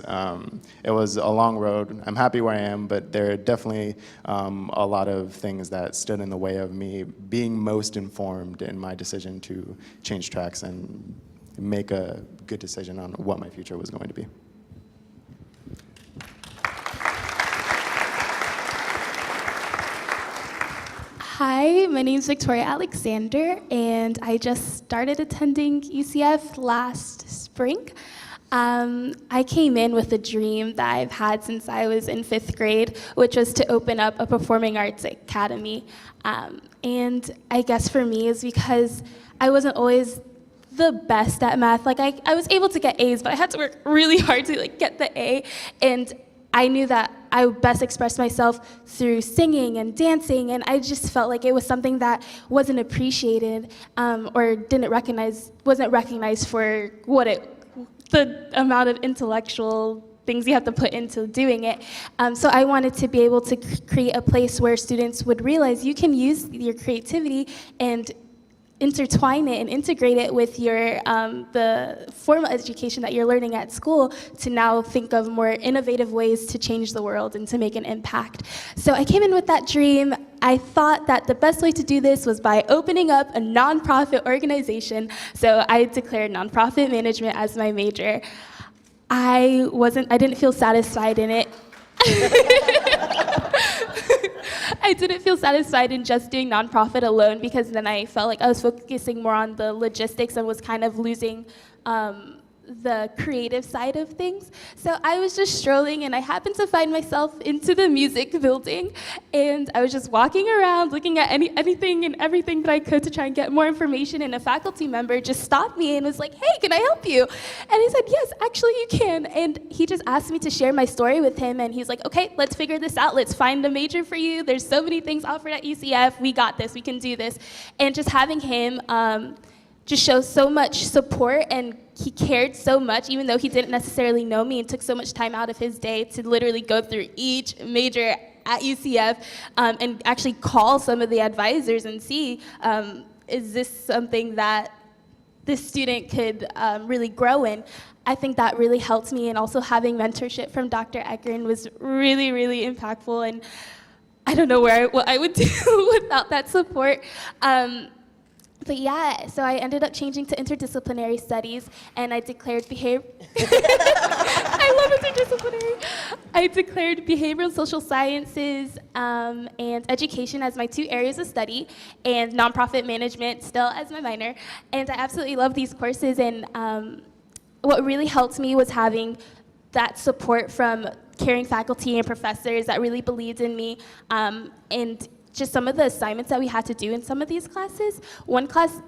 It was a long road. I'm happy where I am, but there are definitely a lot of things that stood in the way of me being most informed in my decision to change tracks and make a good decision on what my future was going to be. Hi, my name is Victoria Alexander, and I just started attending UCF last spring. I came in with a dream that I've had since I was in 5th grade, which was to open up a performing arts academy. And I guess for me is because I wasn't always the best at math. Like, I was able to get A's, but I had to work really hard to get the A. And I knew that I would best express myself through singing and dancing, and I just felt like it was something that wasn't appreciated or wasn't recognized for the amount of intellectual things you have to put into doing it. So I wanted to be able to create a place where students would realize you can use your creativity and intertwine it and integrate it with your the formal education that you're learning at school to now think of more innovative ways to change the world and to make an impact. So I came in with that dream. I thought that the best way to do this was by opening up a nonprofit organization. So I declared nonprofit management as my major. I didn't feel satisfied in it. I didn't feel satisfied in just doing nonprofit alone, because then I felt like I was focusing more on the logistics and was kind of losing the creative side of things. So I was just strolling, and I happened to find myself into the music building, and I was just walking around looking at anything and everything that I could to try and get more information, and a faculty member just stopped me and was like, "Hey, can I help you?" And I said, "Yes, actually you can." And he just asked me to share my story with him, and he's like, "Okay, let's figure this out. Let's find a major for you. There's so many things offered at UCF. We got this. We can do this." And just having him just shows so much support, and he cared so much, even though he didn't necessarily know me, and took so much time out of his day to literally go through each major at UCF and actually call some of the advisors and see, is this something that this student could really grow in. I think that really helped me, and also having mentorship from Dr. Eckern was really, really impactful, and I don't know what I would do without that support. But yeah, so I ended up changing to interdisciplinary studies, and I declared I love interdisciplinary. I declared behavioral and social sciences and education as my 2 areas of study, and nonprofit management still as my minor. And I absolutely love these courses, and what really helped me was having that support from caring faculty and professors that really believed in me, and just some of the assignments that we had to do in some of these classes. One class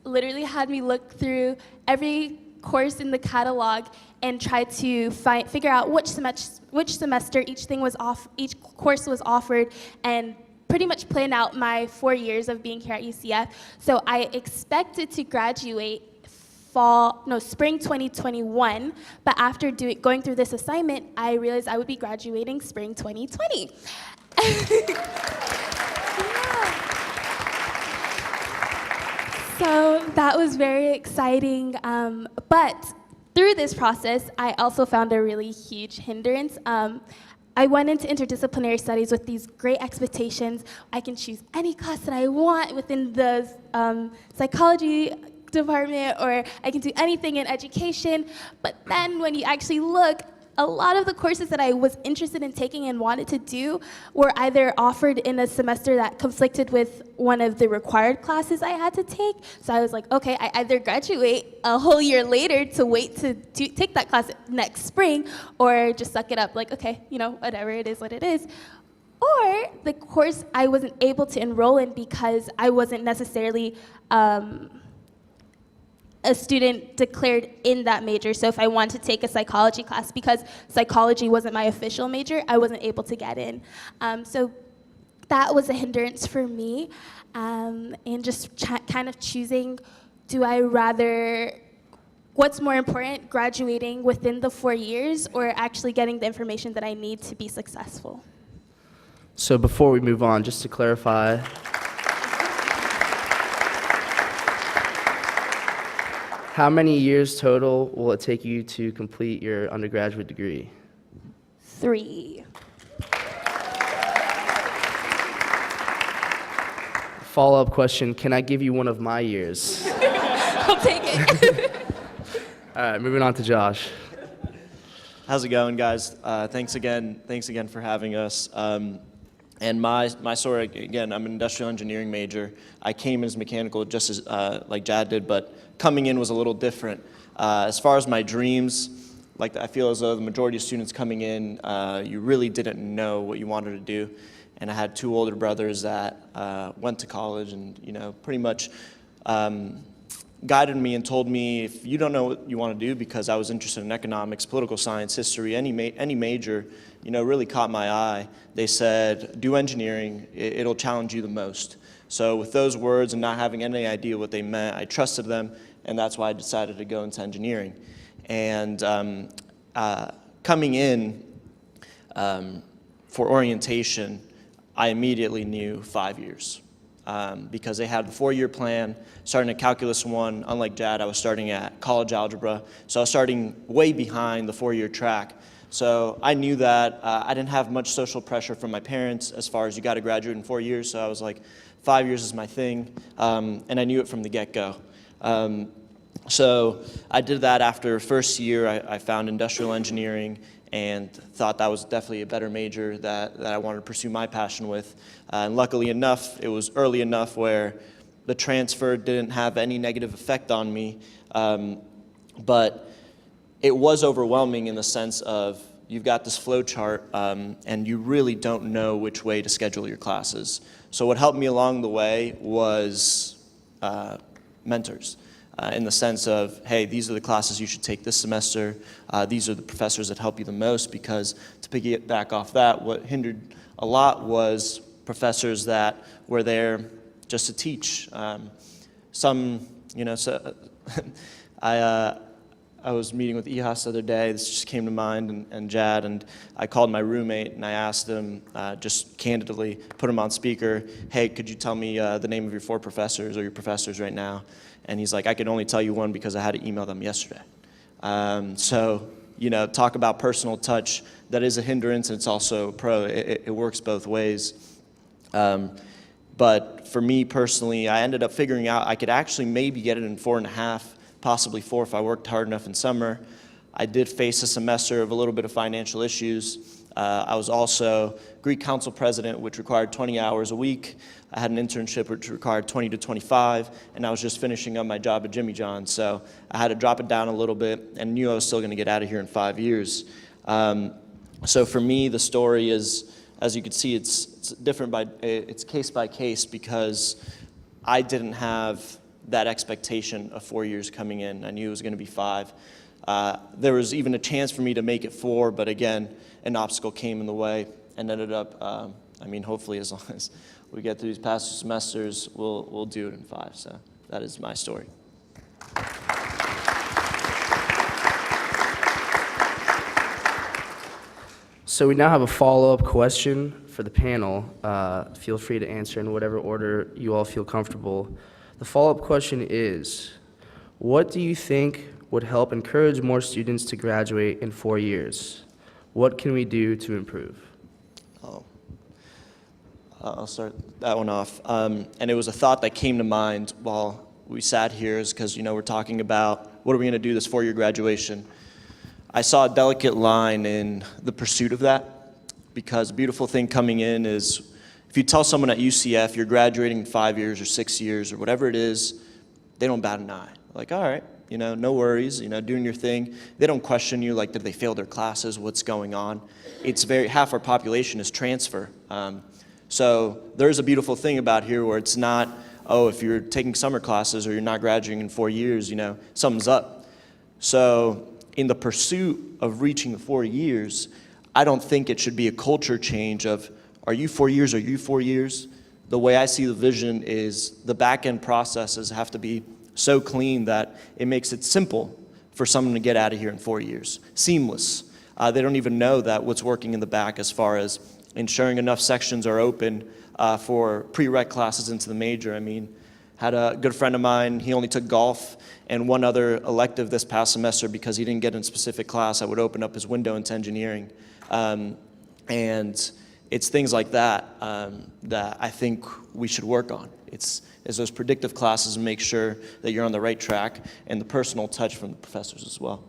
literally had me look through every course in the catalog and tried to figure out which semester each course was offered, and pretty much planned out my 4 years of being here at UCF. So I expected to graduate spring 2021, but after going through this assignment, I realized I would be graduating spring 2020. So that was very exciting, but through this process, I also found a really huge hindrance. I went into interdisciplinary studies with these great expectations. I can choose any class that I want within the psychology department, or I can do anything in education. But then when you actually look, a lot of the courses that I was interested in taking and wanted to do were either offered in a semester that conflicted with one of the required classes I had to take. So I was like, okay, I either graduate a whole year later to wait to take that class next spring, or just suck it up, like, okay, whatever, it is what it is. Or the course I wasn't able to enroll in because I wasn't necessarily a student declared in that major. So if I wanted to take a psychology class, because psychology wasn't my official major, I wasn't able to get in. So that was a hindrance for me, and just kind of choosing, what's more important, graduating within the 4 years or actually getting the information that I need to be successful? So before we move on, just to clarify, how many years total will it take you to complete your undergraduate degree? 3. Follow-up question, can I give you one of my years? I'll take it. All right, moving on to Josh. How's it going, guys? Thanks again for having us. And my story, again, I'm an industrial engineering major. I came as mechanical just as like Jad did, but coming in was a little different. As far as my dreams, I feel as though the majority of students coming in, you really didn't know what you wanted to do. And I had 2 older brothers that went to college and, pretty much guided me and told me, if you don't know what you want to do, because I was interested in economics, political science, history, any major, really caught my eye. They said, do engineering, it'll challenge you the most. So with those words and not having any idea what they meant, I trusted them, and that's why I decided to go into engineering. And coming in for orientation, I immediately knew 5 years. Because they had the 4-year plan, starting at Calculus 1. Unlike Jad, I was starting at college algebra, so I was starting way behind the 4-year track. So I knew that I didn't have much social pressure from my parents as far as you got to graduate in 4 years, so I was like, 5 years is my thing, and I knew it from the get-go. So I did that. After first year, I found industrial engineering and thought that was definitely a better major that I wanted to pursue my passion with. And luckily enough, it was early enough where the transfer didn't have any negative effect on me, but it was overwhelming in the sense of you've got this flow chart and you really don't know which way to schedule your classes. So what helped me along the way was mentors. In the sense of, hey, these are the classes you should take this semester. These are the professors that help you the most, because to piggyback off that, what hindered a lot was professors that were there just to teach. I was meeting with Ehasz the other day. This just came to mind, and Jad, and I called my roommate and I asked him, just candidly, put him on speaker, hey, could you tell me the name of your 4 professors or your professors right now? And he's like, I can only tell you one because I had to email them yesterday. So, talk about personal touch. That is a hindrance, and it's also a pro. It works both ways. But for me personally, I ended up figuring out I could actually maybe get it in 4.5, possibly 4 if I worked hard enough in summer. I did face a semester of a little bit of financial issues. I was also Greek Council president, which required 20 hours a week. I had an internship which required 20 to 25, and I was just finishing up my job at Jimmy John's. So I had to drop it down a little bit and knew I was still going to get out of here in 5 years. So for me, the story is, as you can see, it's different it's case by case, because I didn't have that expectation of 4 years coming in. I knew it was going to be 5. There was even a chance for me to make it 4, but again, an obstacle came in the way and ended up, hopefully as long as we get through these past 2 semesters, we'll do it in 5. So that is my story. So we now have a follow-up question for the panel. Feel free to answer in whatever order you all feel comfortable. The follow-up question is, what do you think would help encourage more students to graduate in 4 years? What can we do to improve? I'll start that one off. And it was a thought that came to mind while we sat here, is because, we're talking about what are we going to do this 4-year graduation. I saw a delicate line in the pursuit of that, because the beautiful thing coming in is if you tell someone at UCF you're graduating in 5 years or 6 years or whatever it is, they don't bat an eye. Like, all right, no worries, doing your thing. They don't question you, like, did they fail their classes, what's going on? It's half our population is transfer. So there's a beautiful thing about here where it's not, oh, if you're taking summer classes or you're not graduating in 4 years, something's up. So in the pursuit of reaching the 4 years, I don't think it should be a culture change of, are you 4 years, are you 4 years? The way I see the vision is the back-end processes have to be so clean that it makes it simple for someone to get out of here in 4 years. Seamless. They don't even know that what's working in the back as far as ensuring enough sections are open for prereq classes into the major. Had a good friend of mine, he only took golf and one other elective this past semester because he didn't get in a specific class. I would open up his window into engineering. And it's things like that that I think we should work on. It's those predictive classes and make sure that you're on the right track, and the personal touch from the professors as well.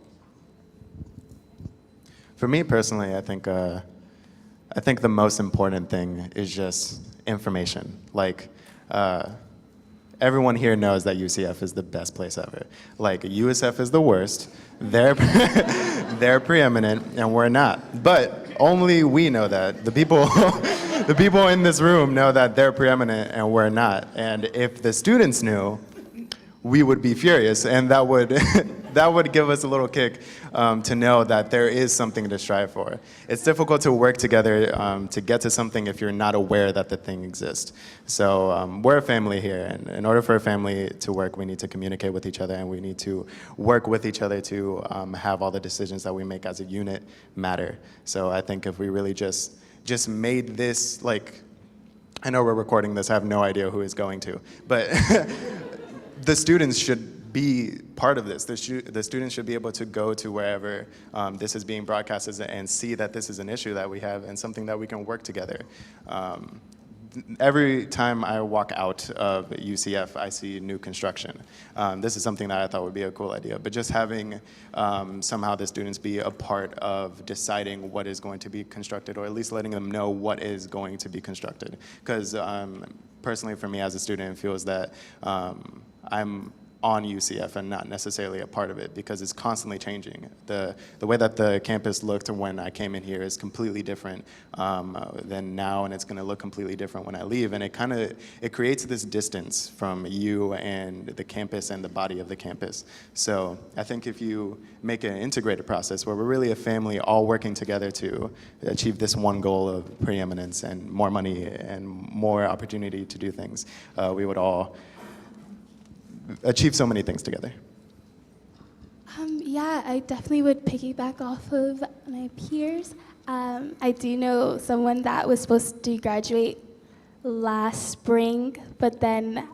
For me personally, I think the most important thing is just information. Like, everyone here knows that UCF is the best place ever. Like, USF is the worst. They're preeminent, and we're not. But only we know that. The people in this room know that they're preeminent, and we're not. And if the students knew, we would be furious, and that would that would give us a little kick to know that there is something to strive for. It's difficult to work together to get to something if you're not aware that the thing exists. So we're a family here, and in order for a family to work, we need to communicate with each other, and we need to work with each other to have all the decisions that we make as a unit matter. So I think if we really just made this, like, I know we're recording this, I have no idea who is going to, but the students should be part of this. The students should be able to go to wherever this is being broadcasted and see that this is an issue that we have and something that we can work together. Every time I walk out of UCF, I see new construction. This is something that I thought would be a cool idea, but just having somehow the students be a part of deciding what is going to be constructed, or at least letting them know what is going to be constructed. Because personally for me as a student, it feels that I'm on UCF and not necessarily a part of it, because it's constantly changing. The way that the campus looked when I came in here is completely different than now, and it's going to look completely different when I leave. And it creates this distance from you and the campus and the body of the campus. So I think if you make an integrated process where we're really a family all working together to achieve this one goal of preeminence and more money and more opportunity to do things, we would all achieve so many things together. Yeah, I definitely would piggyback off of my peers. I do know someone that was supposed to graduate last spring, but then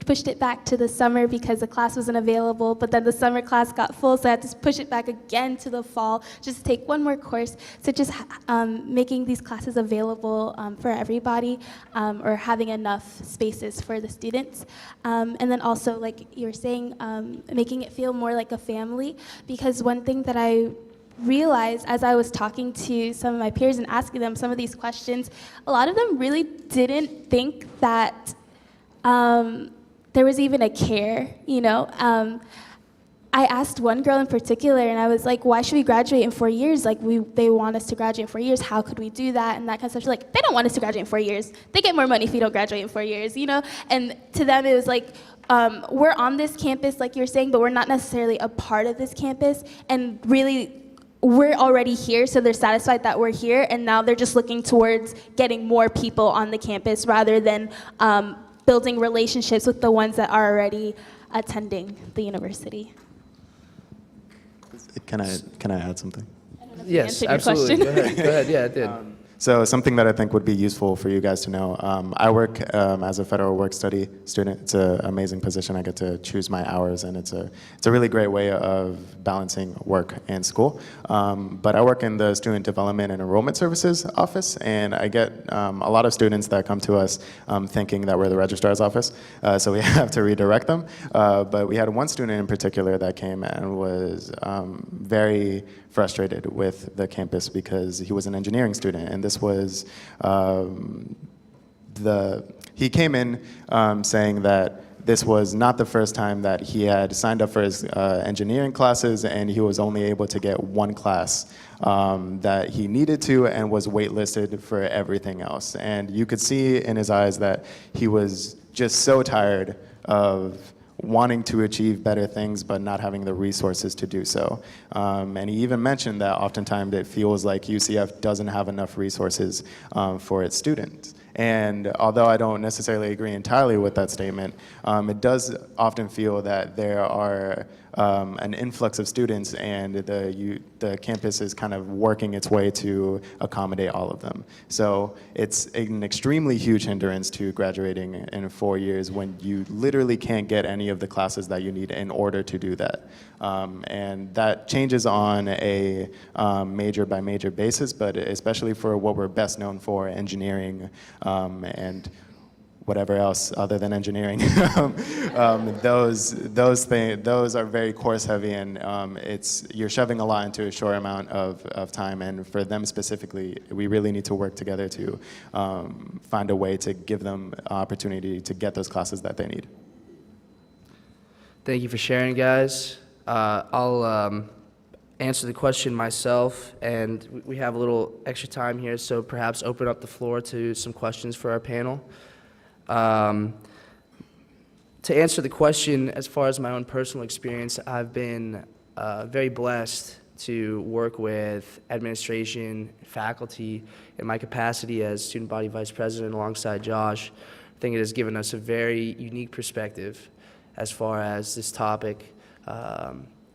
pushed it back to the summer because the class wasn't available, but then the summer class got full, so I had to push it back again to the fall just to take one more course. So just making these classes available for everybody, or having enough spaces for the students. And then also, like you were saying, making it feel more like a family, because one thing that I realized as I was talking to some of my peers and asking them some of these questions, a lot of them really didn't think that there was even a care, I asked one girl in particular, and I was like, why should we graduate in 4 years? Like, they want us to graduate in 4 years. How could we do that? And that kind of stuff. She's like, they don't want us to graduate in 4 years. They get more money if we don't graduate in 4 years, you know? And to them, it was like, we're on this campus, like you're saying, but we're not necessarily a part of this campus. And really, we're already here, so they're satisfied that we're here. And now they're just looking towards getting more people on the campus rather than building relationships with the ones that are already attending the university. Can I add something? Yes, answered your absolutely. question. Go ahead. Yeah, it did. So something that I think would be useful for you guys to know, I work as a federal work study student. It's an amazing position. I get to choose my hours, and it's a really great way of balancing work and school. But I work in the Student Development and Enrollment Services office, and I get a lot of students that come to us thinking that we're the registrar's office, so we have to redirect them. But we had one student in particular that came and was very frustrated with the campus because he was an engineering student, and this was he came in saying that this was not the first time that he had signed up for his engineering classes, and he was only able to get one class that he needed to, and was waitlisted for everything else. And you could see in his eyes that he was just so tired of wanting to achieve better things but not having the resources to do so. And he even mentioned that oftentimes it feels like UCF doesn't have enough resources for its students. And although I don't necessarily agree entirely with that statement, it does often feel that there are an influx of students, and the campus is kind of working its way to accommodate all of them. So it's an extremely huge hindrance to graduating in 4 years when you literally can't get any of the classes that you need in order to do that. And that changes on a major by major basis, but especially for what we're best known for, engineering and whatever else other than engineering. Those are very course heavy, and you're shoving a lot into a short amount of time. And for them specifically, we really need to work together to find a way to give them opportunity to get those classes that they need. Thank you for sharing, guys. I'll answer the question myself, and we have a little extra time here, so perhaps open up the floor to some questions for our panel. To answer the question, as far as my own personal experience, I've been very blessed to work with administration, faculty, in my capacity as student body vice president alongside Josh. I think it has given us a very unique perspective as far as this topic,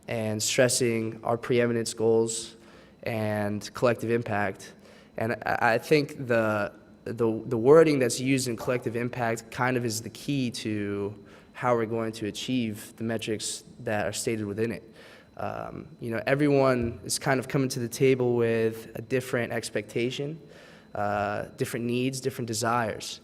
and stressing our preeminence goals and collective impact. And I think the wording that's used in collective impact kind of is the key to how we're going to achieve the metrics that are stated within it. You know, everyone is kind of coming to the table with a different expectation, different needs, different desires.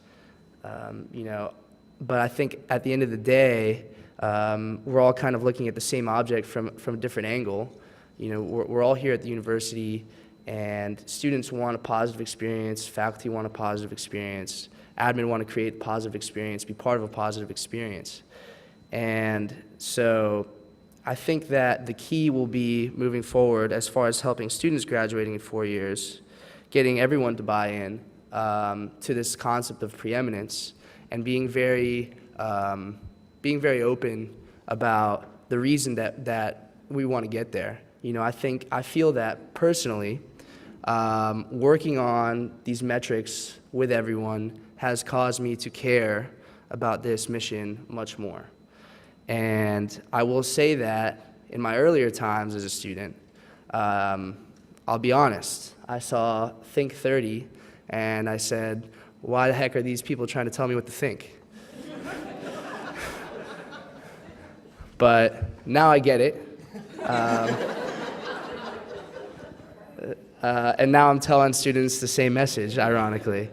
You know, but I think at the end of the day, we're all kind of looking at the same object from a different angle. You know, we're all here at the university, and students want a positive experience, faculty want a positive experience, admin want to create a positive experience, be part of a positive experience. And so I think that the key will be moving forward as far as helping students graduating in 4 years, getting everyone to buy in to this concept of preeminence, and being very open about the reason that we want to get there. You know, I feel that personally, working on these metrics with everyone has caused me to care about this mission much more. And I will say that in my earlier times as a student, I'll be honest, I saw Think 30 and I said, why the heck are these people trying to tell me what to think? But now I get it. And now I'm telling students the same message, ironically.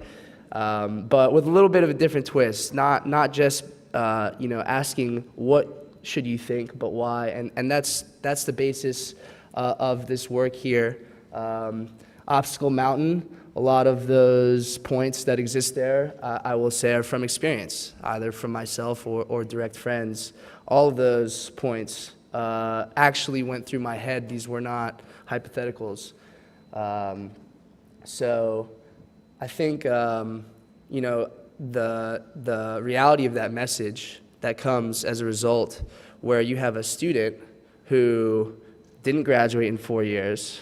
But with a little bit of a different twist, not just you know, asking what should you think, but why, and that's the basis of this work here. Obstacle Mountain, a lot of those points that exist there, I will say, are from experience, either from myself or direct friends. All of those points actually went through my head. These were not hypotheticals. So I think, you know, the reality of that message that comes as a result where you have a student who didn't graduate in 4 years,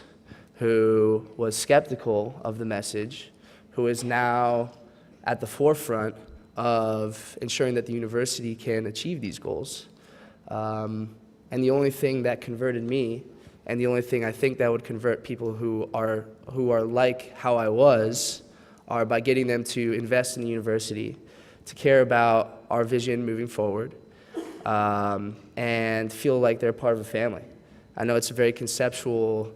who was skeptical of the message, who is now at the forefront of ensuring that the university can achieve these goals. And the only thing that converted me, and the only thing I think that would convert people who are like how I was, are by getting them to invest in the university, to care about our vision moving forward, and feel like they're part of a family. I know it's a very conceptual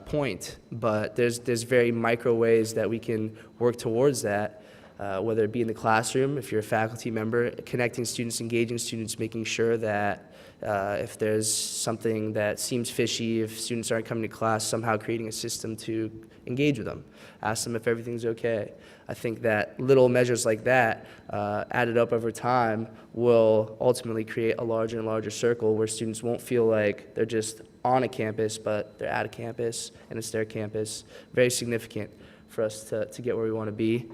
point, but there's very micro ways that we can work towards that, whether it be in the classroom, if you're a faculty member, connecting students, engaging students, making sure that if there's something that seems fishy, if students aren't coming to class, somehow creating a system to engage with them, ask them if everything's okay. I think that little measures like that, added up over time, will ultimately create a larger and larger circle where students won't feel like they're just on a campus, but they're at a campus, and it's their campus. Very significant for us to get where we want to be.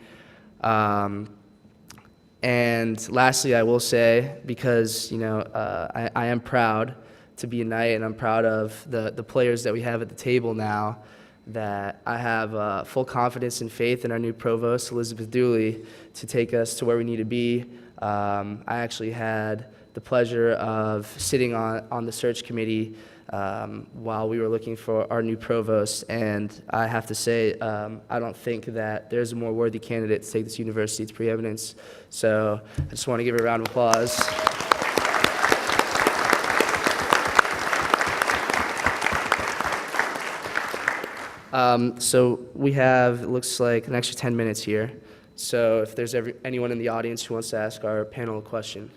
And lastly, I will say, because you know, I am proud to be a Knight, and I'm proud of the players that we have at the table now, that I have full confidence and faith in our new provost, Elizabeth Dooley, to take us to where we need to be. I actually had the pleasure of sitting on the search committee while we were looking for our new provost, and I have to say, I don't think that there's a more worthy candidate to take this university to preeminence. So I just want to give her a round of applause. So we have, it looks like, an extra 10 minutes here. So if there's anyone in the audience who wants to ask our panel a question.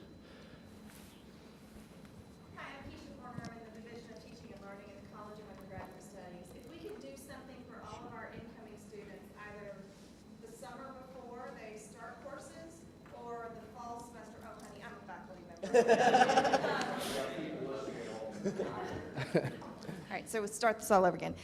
Hi, I'm Keisha Former. I'm in the Division of Teaching and Learning at the College of Undergraduate Studies. If we could do something for all of our incoming students, either the summer before they start courses or the fall semester. Oh, honey, I'm a faculty member. All right, so we'll start this all over again.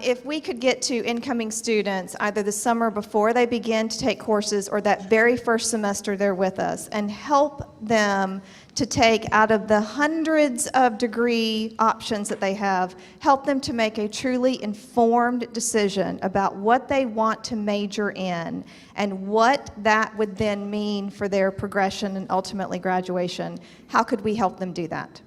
If we could get to incoming students either the summer before they begin to take courses or that very first semester they're with us, and help them to take out of the hundreds of degree options that they have, help them to make a truly informed decision about what they want to major in and what that would then mean for their progression and ultimately graduation. How could we help them do that?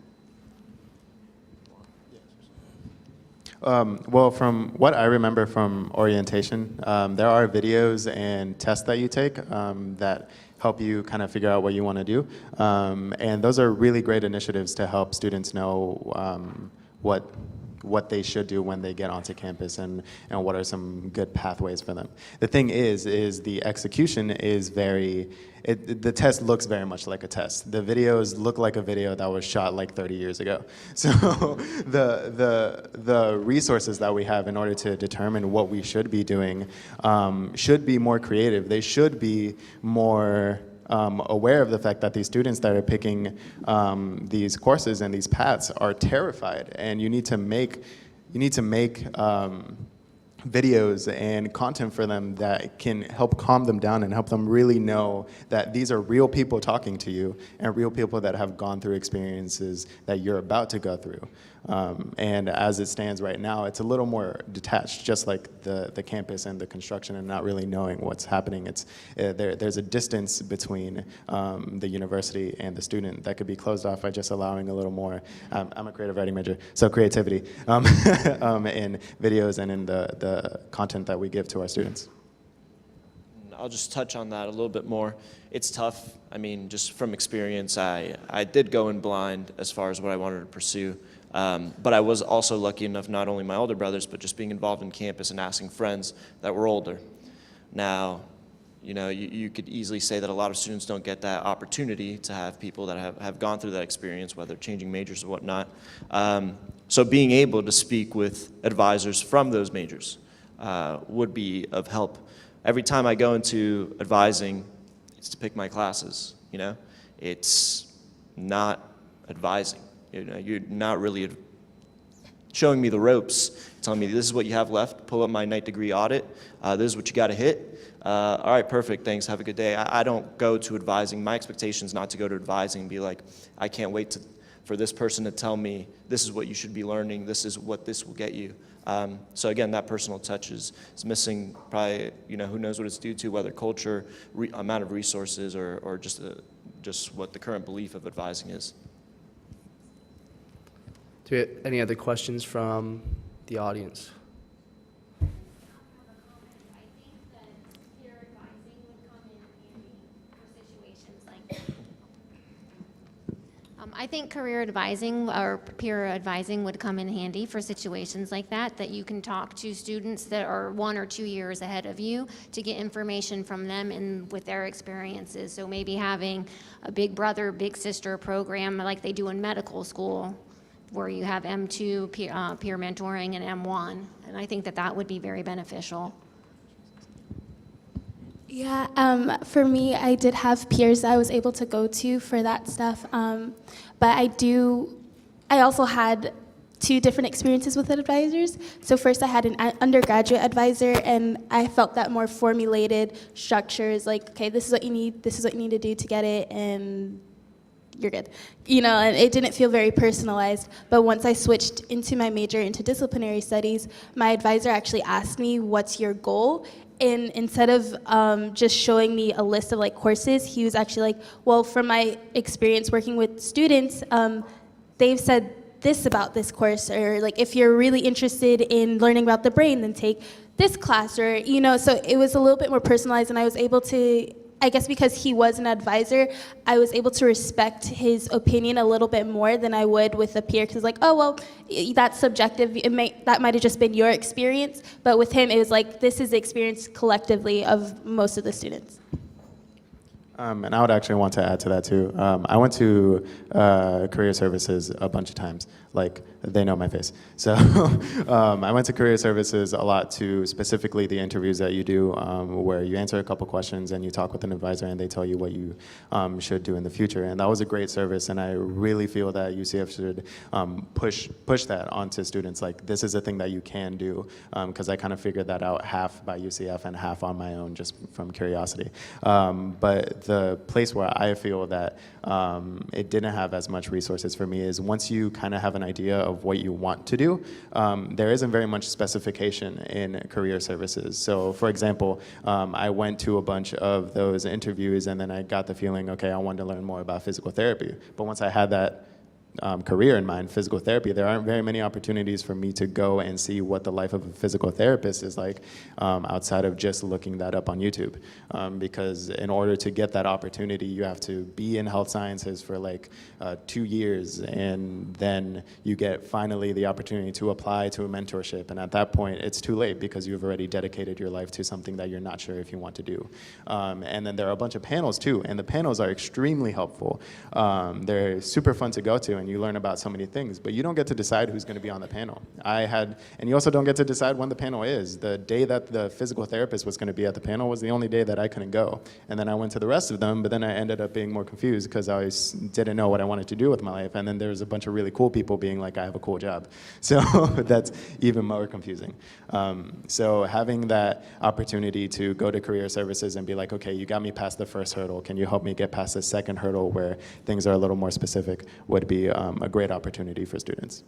Well, from what I remember from orientation, there are videos and tests that you take that help you kind of figure out what you want to do. And those are really great initiatives to help students know what they should do when they get onto campus, and what are some good pathways for them. The thing is the execution is the test looks very much like a test. The videos look like a video that was shot like 30 years ago. So the resources that we have in order to determine what we should be doing should be more creative. They should be more aware of the fact that these students that are picking these courses and these paths are terrified, and you need to make videos and content for them that can help calm them down and help them really know that these are real people talking to you, and real people that have gone through experiences that you're about to go through. And as it stands right now, it's a little more detached, just like the campus and the construction, and not really knowing what's happening. There's a distance between the university and the student that could be closed off by just allowing a little more. I'm a creative writing major, so creativity in videos and in the content that we give to our students. I'll just touch on that a little bit more. It's tough. I mean, just from experience, I did go in blind as far as what I wanted to pursue. But I was also lucky enough, not only my older brothers, but just being involved in campus and asking friends that were older. Now, you know, you could easily say that a lot of students don't get that opportunity to have people that have gone through that experience, whether changing majors or whatnot. So being able to speak with advisors from those majors would be of help. Every time I go into advising, it's to pick my classes, you know? It's not advising. You're not really showing me the ropes, telling me this is what you have left, pull up my night degree audit, this is what you got to hit. All right, perfect, thanks, have a good day. I don't go to advising. My expectation is not to go to advising and be like, I can't wait for this person to tell me this is what you should be learning, this is what this will get you. So again, that personal touch is missing. Probably, who knows what it's due to, whether culture, amount of resources, or just what the current belief of advising is. Do we have any other questions from the audience? I think career advising or peer advising would come in handy for situations like that you can talk to students that are 1 or 2 years ahead of you to get information from them and with their experiences. So maybe having a big brother, big sister program like they do in medical school, where you have M2 peer mentoring and M1. And I think that would be very beneficial. Yeah, for me, I did have peers I was able to go to for that stuff. But I also had 2 different experiences with advisors. So first I had an undergraduate advisor, and I felt that more formulated structures, like, okay, this is what you need to do to get it, and you're good. And it didn't feel very personalized. But once I switched into my major into disciplinary studies, my advisor actually asked me, what's your goal? And instead of just showing me a list of courses, he was actually like, well, from my experience working with students, they've said this about this course, or if you're really interested in learning about the brain, then take this class, or so it was a little bit more personalized, and I was able to, I guess because he was an advisor, I was able to respect his opinion a little bit more than I would with a peer, because oh, well, that's subjective. That might have just been your experience, but with him, it was this is the experience collectively of most of the students. And I would actually want to add to that too. I went to career services a bunch of times. They know my face. So I went to career services a lot to specifically the interviews that you do, where you answer a couple questions and you talk with an advisor and they tell you what you should do in the future. And that was a great service, and I really feel that UCF should push that onto students. This is a thing that you can do, because I kind of figured that out half by UCF and half on my own just from curiosity. But the place where I feel that it didn't have as much resources for me is once you kind of have an idea of what you want to do, there isn't very much specification in career services. So for example, I went to a bunch of those interviews and then I got the feeling, okay, I wanted to learn more about physical therapy. But once I had that career in mind, physical therapy, there aren't very many opportunities for me to go and see what the life of a physical therapist is like outside of just looking that up on YouTube. Because in order to get that opportunity, you have to be in health sciences for 2 years, and then you get finally the opportunity to apply to a mentorship. And at that point, it's too late because you've already dedicated your life to something that you're not sure if you want to do. And then there are a bunch of panels too, and the panels are extremely helpful. They're super fun to go to, and you learn about so many things, but you don't get to decide who's going to be on the panel. And you also don't get to decide when the panel is. The day that the physical therapist was going to be at the panel was the only day that I couldn't go. And then I went to the rest of them, but then I ended up being more confused because I didn't know what I wanted to do with my life. And then there was a bunch of really cool people being like, I have a cool job. So that's even more confusing. So having that opportunity to go to career services and be like, okay, you got me past the first hurdle. Can you help me get past the second hurdle where things are a little more specific would be a great opportunity for students.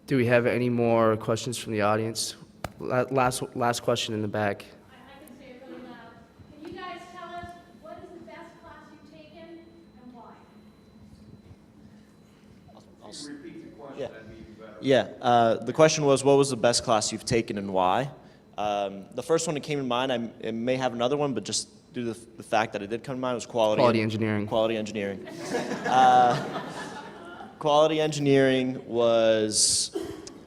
Do we have any more questions from the audience? Last question in the back. I can say it really loud. Can you guys tell us what is the best class you've taken and why? Can you repeat the question? The question was, what was the best class you've taken and why? The first one that came to mind, I may have another one, but just due to the fact that it did come to mind, was quality engineering. Quality engineering. Quality engineering was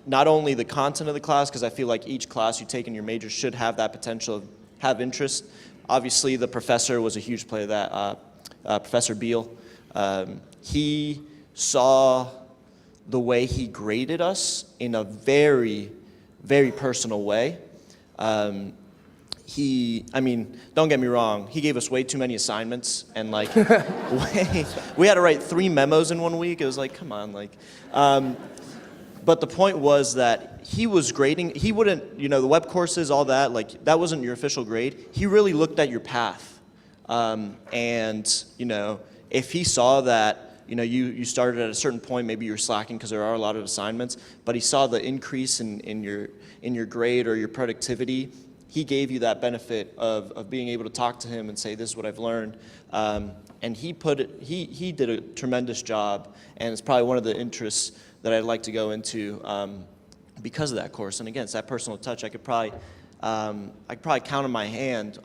not only the content of the class, because I feel like each class you take in your major should have that potential, have interest. Obviously, the professor was a huge player of that, Professor Beal. He saw the way he graded us in a very, very personal way. I mean, don't get me wrong, he gave us way too many assignments, and like, we had to write 3 memos in 1 week. It was like, come on, like, but the point was that he was grading, he wouldn't, the web courses, all that, like, that wasn't your official grade. He really looked at your path, and, if he saw that, you started at a certain point, maybe you were slacking because there are a lot of assignments, but he saw the increase in your grade or your productivity. He gave you that benefit of being able to talk to him and say, this is what I've learned. And he did a tremendous job, and it's probably one of the interests that I'd like to go into because of that course. And again, it's that personal touch. I could probably count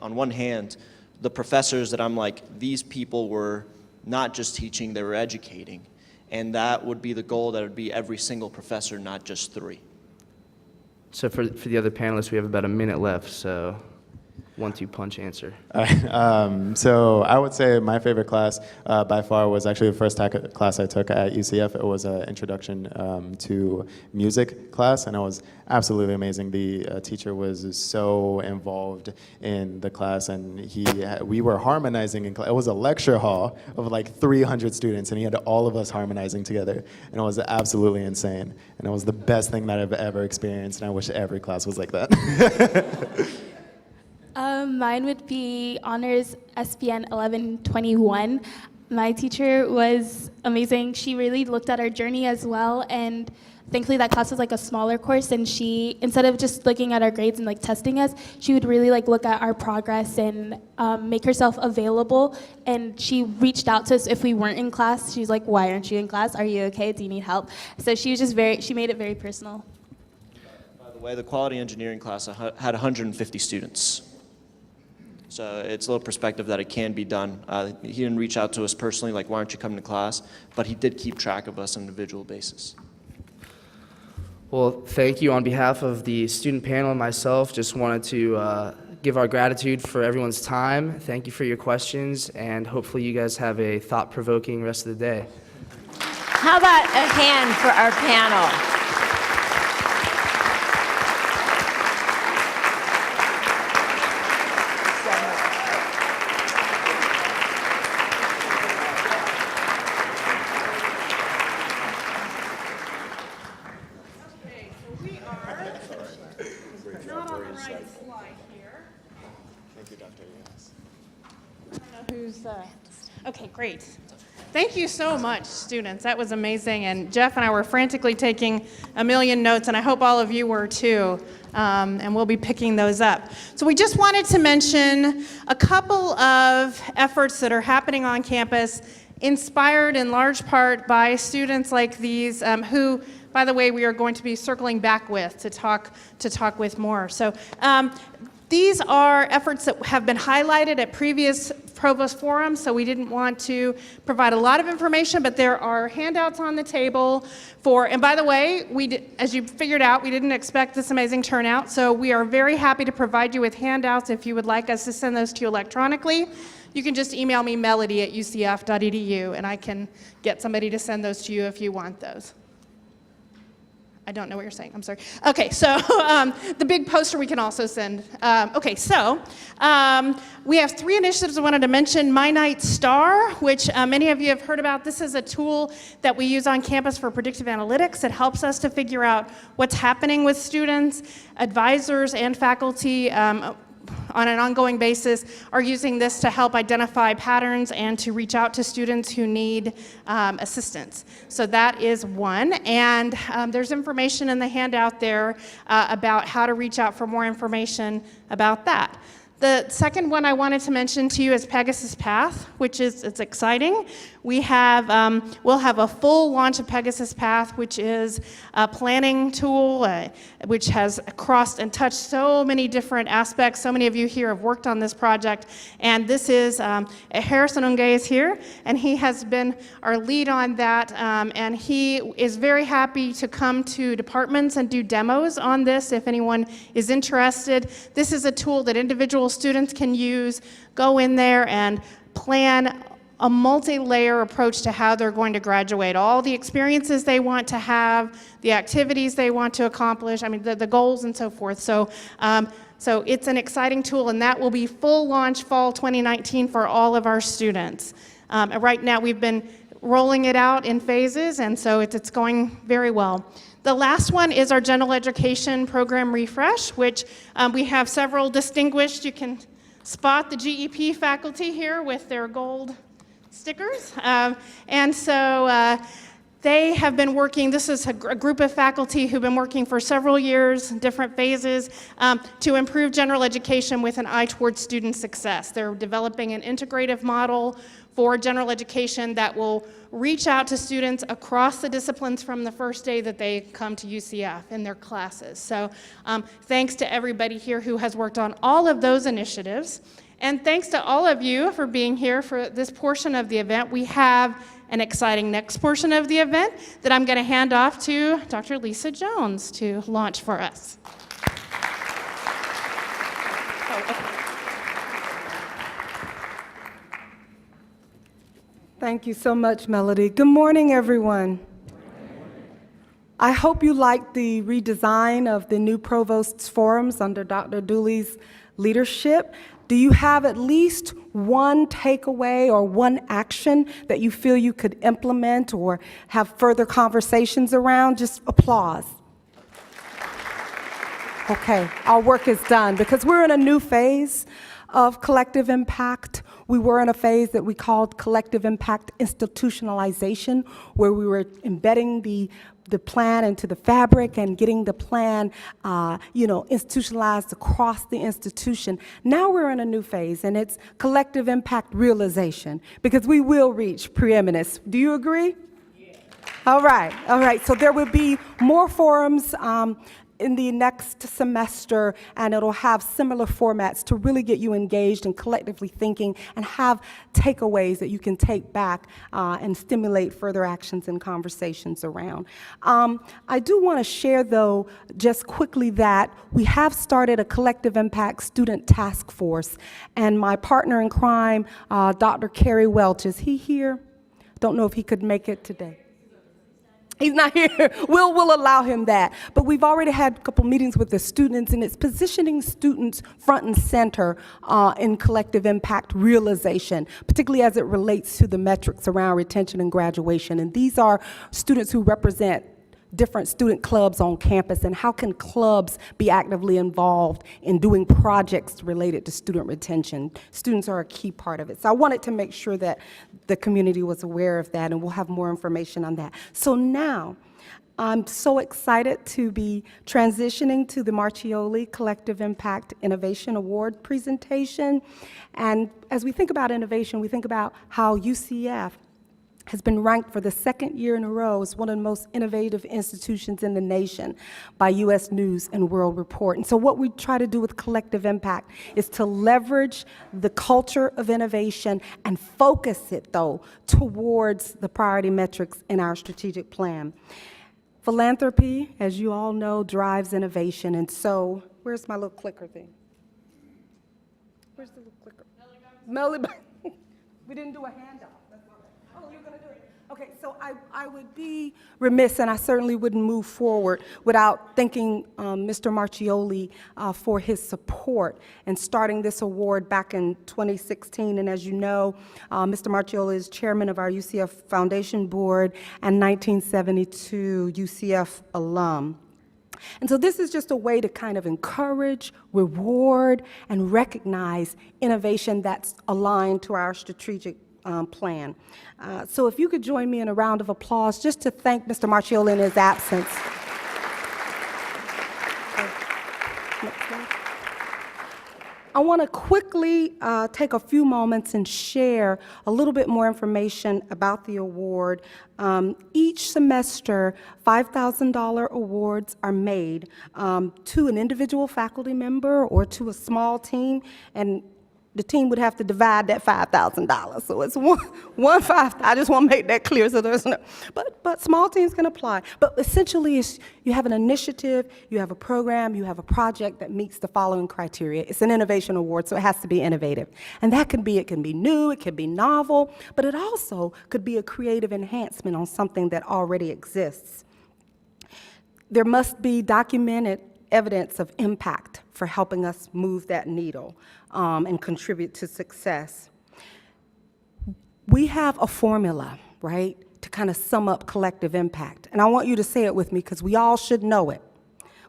on one hand, the professors that I'm like, these people were not just teaching, they were educating. And that would be the goal, that would be every single professor, not just 3. So for the other panelists, we have about a minute left, so 1-2 punch answer. So I would say my favorite class by far was actually the first class I took at UCF. It was an introduction to music class, and it was absolutely amazing. The teacher was so involved in the class, and we were harmonizing in class. It was a lecture hall of like 300 students, and he had all of us harmonizing together, and it was absolutely insane. And it was the best thing that I've ever experienced, and I wish every class was like that. Mine would be Honors SPN 1121. My teacher was amazing. She really looked at our journey as well, and thankfully that class was like a smaller course, and she, instead of just looking at our grades and like testing us, she would really like look at our progress and make herself available. And she reached out to us if we weren't in class. She was like, why aren't you in class? Are you okay? Do you need help? So she was just she made it very personal. By the way, the quality engineering class had 150 students. So it's a little perspective that it can be done. He didn't reach out to us personally, like, why aren't you coming to class? But he did keep track of us on an individual basis. Well, thank you. On behalf of the student panel and myself, just wanted to give our gratitude for everyone's time. Thank you for your questions, and hopefully you guys have a thought-provoking rest of the day. How about a hand for our panel? Okay, great. Thank you so much, students. That was amazing. And Jeff and I were frantically taking a million notes, and I hope all of you were too. And we'll be picking those up. So we just wanted to mention a couple of efforts that are happening on campus, inspired in large part by students like these, who, by the way, we are going to be circling back with to talk with more. So these are efforts that have been highlighted at previous Provost forums, so we didn't want to provide a lot of information, but there are handouts on the table and by the way, as you figured out, we didn't expect this amazing turnout, so we are very happy to provide you with handouts if you would like us to send those to you electronically. You can just email me, melody@ucf.edu, and I can get somebody to send those to you if you want those. I don't know what you're saying, I'm sorry. Okay, so the big poster we can also send. We have 3 initiatives I wanted to mention. My Night Star, which many of you have heard about. This is a tool that we use on campus for predictive analytics. It helps us to figure out what's happening with students. Advisors and faculty on an ongoing basis are using this to help identify patterns and to reach out to students who need assistance. So that is one, and there's information in the handout there about how to reach out for more information about that. The second one I wanted to mention to you is Pegasus Path, which it's exciting. We'll have a full launch of Pegasus Path, which is a planning tool, which has crossed and touched so many different aspects. So many of you here have worked on this project, and this is Harrison Ungay is here, and he has been our lead on that, and he is very happy to come to departments and do demos on this if anyone is interested. This is a tool that individual students can use, go in there and plan a multi-layer approach to how they're going to graduate, all the experiences they want to have, the activities they want to accomplish, I mean, the goals and so forth. So So it's an exciting tool, and that will be full launch fall 2019 for all of our students. And right now, we've been rolling it out in phases, and so it's going very well. The last one is our general education program refresh, which we have several distinguished, you can spot the GEP faculty here with their gold stickers. And so they have been working, this is a group of faculty who've been working for several years, different phases, to improve general education with an eye towards student success. They're developing an integrative model for general education that will reach out to students across the disciplines from the first day that they come to UCF in their classes. So thanks to everybody here who has worked on all of those initiatives. And thanks to all of you for being here for this portion of the event. We have an exciting next portion of the event that I'm going to hand off to Dr. Lisa Jones to launch for us. Thank you so much, Melody. Good morning, everyone. I hope you liked the redesign of the new Provost's Forums under Dr. Dooley's leadership. Do you have at least one takeaway or one action that you feel you could implement or have further conversations around? Just applause. Okay, our work is done because we're in a new phase of collective impact. We were in a phase that we called collective impact institutionalization, where we were embedding the plan into the fabric and getting the plan, institutionalized across the institution. Now we're in a new phase, and it's collective impact realization, because we will reach preeminence. Do you agree? Yeah. All right. So there will be more forums in the next semester, and it'll have similar formats to really get you engaged and collectively thinking and have takeaways that you can take back and stimulate further actions and conversations around. I do want to share, though, just quickly that we have started a collective impact student task force, and my partner in crime, Dr. Kerry Welch, is he here? Don't know if he could make it today. He's not here. We'll allow him that. But we've already had a couple meetings with the students, and it's positioning students front and center in collective impact realization, particularly as it relates to the metrics around retention and graduation. And these are students who represent different student clubs on campus, and how can clubs be actively involved in doing projects related to student retention. Students are a key part of it. So I wanted to make sure that the community was aware of that, and we'll have more information on that. So now, I'm so excited to be transitioning to the Marchioli Collective Impact Innovation Award presentation. And as we think about innovation, we think about how UCF has been ranked for the second year in a row as one of the most innovative institutions in the nation by U.S. News and World Report. And so what we try to do with collective impact is to leverage the culture of innovation and focus it, though, towards the priority metrics in our strategic plan. Philanthropy, as you all know, drives innovation. And so, where's my little clicker thing? Where's the little clicker? Melly, we didn't do a handout. Oh, you're going to do it. Okay, so I would be remiss, and I certainly wouldn't move forward without thanking Mr. Marchioli for his support in starting this award back in 2016. And as you know, Mr. Marchioli is chairman of our UCF Foundation Board and 1972 UCF alum. And so this is just a way to kind of encourage, reward, and recognize innovation that's aligned to our strategic plan. So if you could join me in a round of applause just to thank Mr. Marchioli in his absence. I want to quickly take a few moments and share a little bit more information about the award. Each semester, $5,000 awards are made to an individual faculty member or to a small team, and the team would have to divide that $5,000. So it's one five. I just want to make that clear so there's no, but small teams can apply. But essentially, it's, you have an initiative, you have a program, you have a project that meets the following criteria. It's an innovation award, so it has to be innovative. And that can be, it can be new, it can be novel, but it also could be a creative enhancement on something that already exists. There must be documented evidence of impact for helping us move that needle and contribute to success. We have a formula, right, to kind of sum up collective impact. And I want you to say it with me because we all should know it.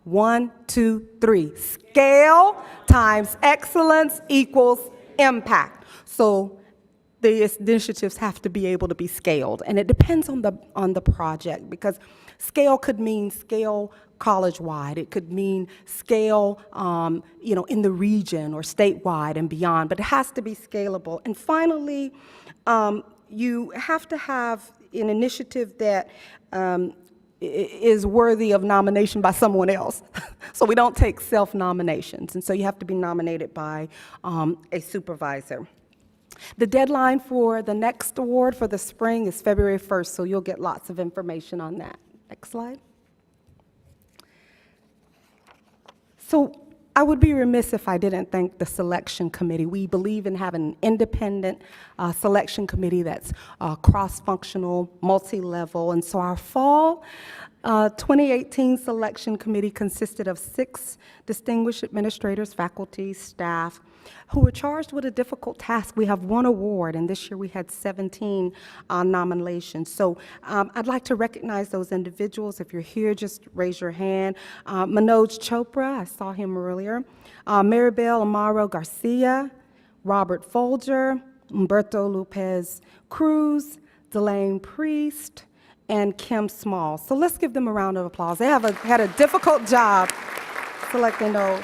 1, 2, 3. Scale times excellence equals impact. So the initiatives have to be able to be scaled, and it depends on the project, because scale could mean scale college-wide. It could mean scale, in the region or statewide and beyond, but it has to be scalable. And finally, you have to have an initiative that is worthy of nomination by someone else. So we don't take self-nominations, and so you have to be nominated by a supervisor. The deadline for the next award for the spring is February 1st, so you'll get lots of information on that. Next slide. So I would be remiss if I didn't thank the selection committee. We believe in having an independent selection committee that's cross-functional, multi-level, and so our fall 2018 selection committee consisted of 6 distinguished administrators, faculty, staff, who were charged with a difficult task. We have 1 award, and this year we had 17 nominations. So I'd like to recognize those individuals. If you're here, just raise your hand. Manoj Chopra, I saw him earlier. Maribeth Amaro Garcia, Robert Folger, Humberto Lopez Cruz, Delane Priest, and Kim Small. So let's give them a round of applause. They had a difficult job selecting those.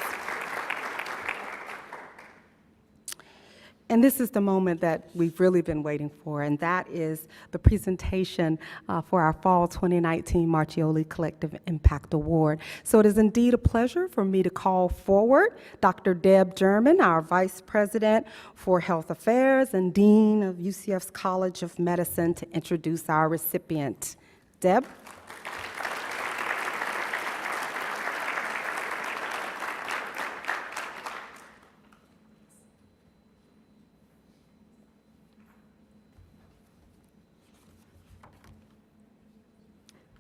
And this is the moment that we've really been waiting for, and that is the presentation for our Fall 2019 Marchioli Collective Impact Award. So it is indeed a pleasure for me to call forward Dr. Deb German, our Vice President for Health Affairs and Dean of UCF's College of Medicine, to introduce our recipient. Deb?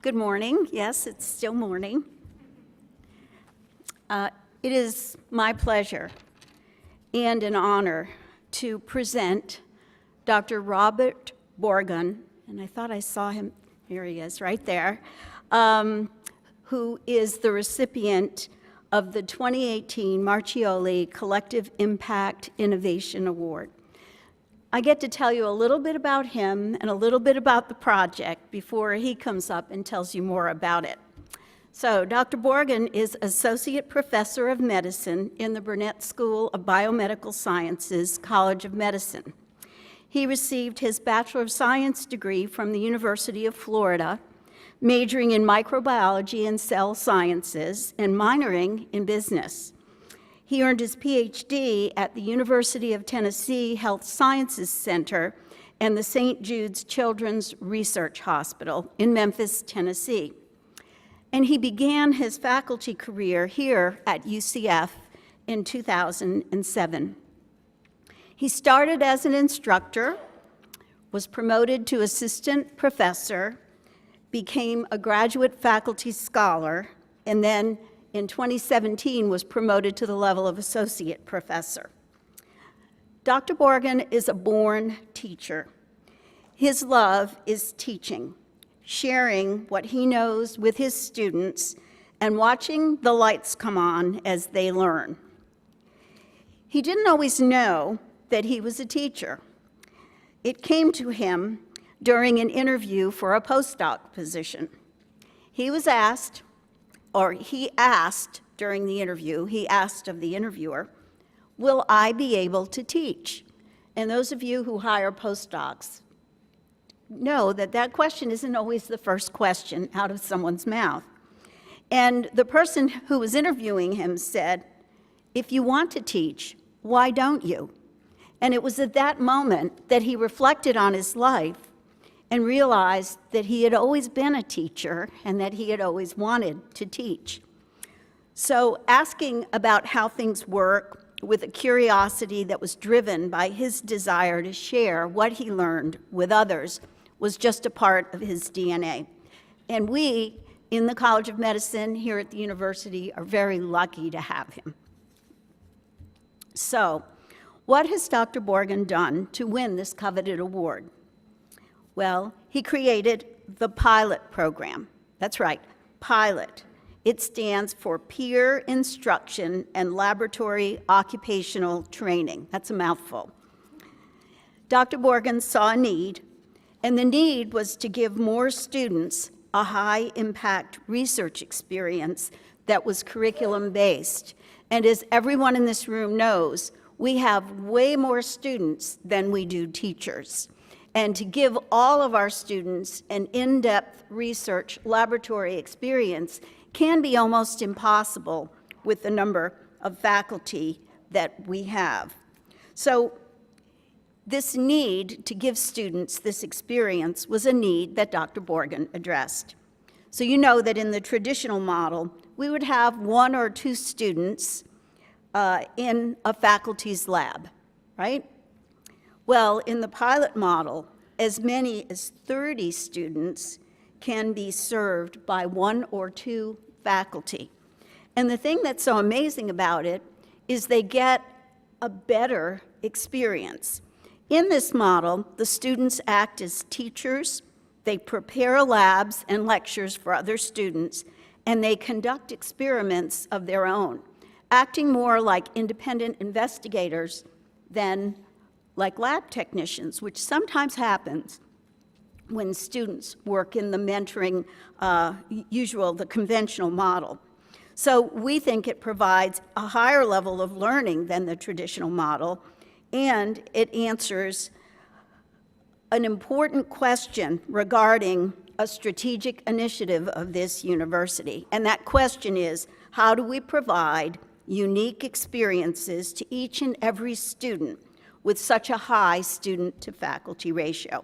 Good morning. Yes, it's still morning. It is my pleasure and an honor to present Dr. Robert Borgen, and I thought I saw him, here he is, right there, who is the recipient of the 2018 Marchioli Collective Impact Innovation Award. I get to tell you a little bit about him and a little bit about the project before he comes up and tells you more about it. So, Dr. Borgen is Associate Professor of Medicine in the Burnett School of Biomedical Sciences, College of Medicine. He received his Bachelor of Science degree from the University of Florida, majoring in microbiology and cell sciences and minoring in business. He earned his PhD at the University of Tennessee Health Sciences Center and the St. Jude's Children's Research Hospital in Memphis, Tennessee. And he began his faculty career here at UCF in 2007. He started as an instructor, was promoted to assistant professor, became a graduate faculty scholar, and then in 2017 was promoted to the level of associate professor. Dr. Borgen is a born teacher. His love is teaching, sharing what he knows with his students, and watching the lights come on as they learn. He didn't always know that he was a teacher. It came to him during an interview for a postdoc position. He asked during the interview, he asked of the interviewer, "Will I be able to teach?" And those of you who hire postdocs know that that question isn't always the first question out of someone's mouth. And the person who was interviewing him said, "If you want to teach, why don't you?" And it was at that moment that he reflected on his life and realized that he had always been a teacher and that he had always wanted to teach. So asking about how things work with a curiosity that was driven by his desire to share what he learned with others was just a part of his DNA. And we, in the College of Medicine here at the university, are very lucky to have him. So, what has Dr. Borgen done to win this coveted award? Well, he created the pilot program. That's right, pilot. It stands for Peer Instruction and Laboratory Occupational Training. That's a mouthful. Dr. Borgen saw a need, and the need was to give more students a high-impact research experience that was curriculum-based. And as everyone in this room knows, we have way more students than we do teachers. And to give all of our students an in-depth research laboratory experience can be almost impossible with the number of faculty that we have. So this need to give students this experience was a need that Dr. Borgen addressed. So you know that in the traditional model, we would have 1 or 2 students in a faculty's lab, right? Well, in the pilot model, as many as 30 students can be served by 1 or 2 faculty. And the thing that's so amazing about it is they get a better experience. In this model, the students act as teachers, they prepare labs and lectures for other students, and they conduct experiments of their own, acting more like independent investigators than like lab technicians, which sometimes happens when students work in the mentoring, the conventional model. So we think it provides a higher level of learning than the traditional model, and it answers an important question regarding a strategic initiative of this university. And that question is, how do we provide unique experiences to each and every student with such a high student-to-faculty ratio?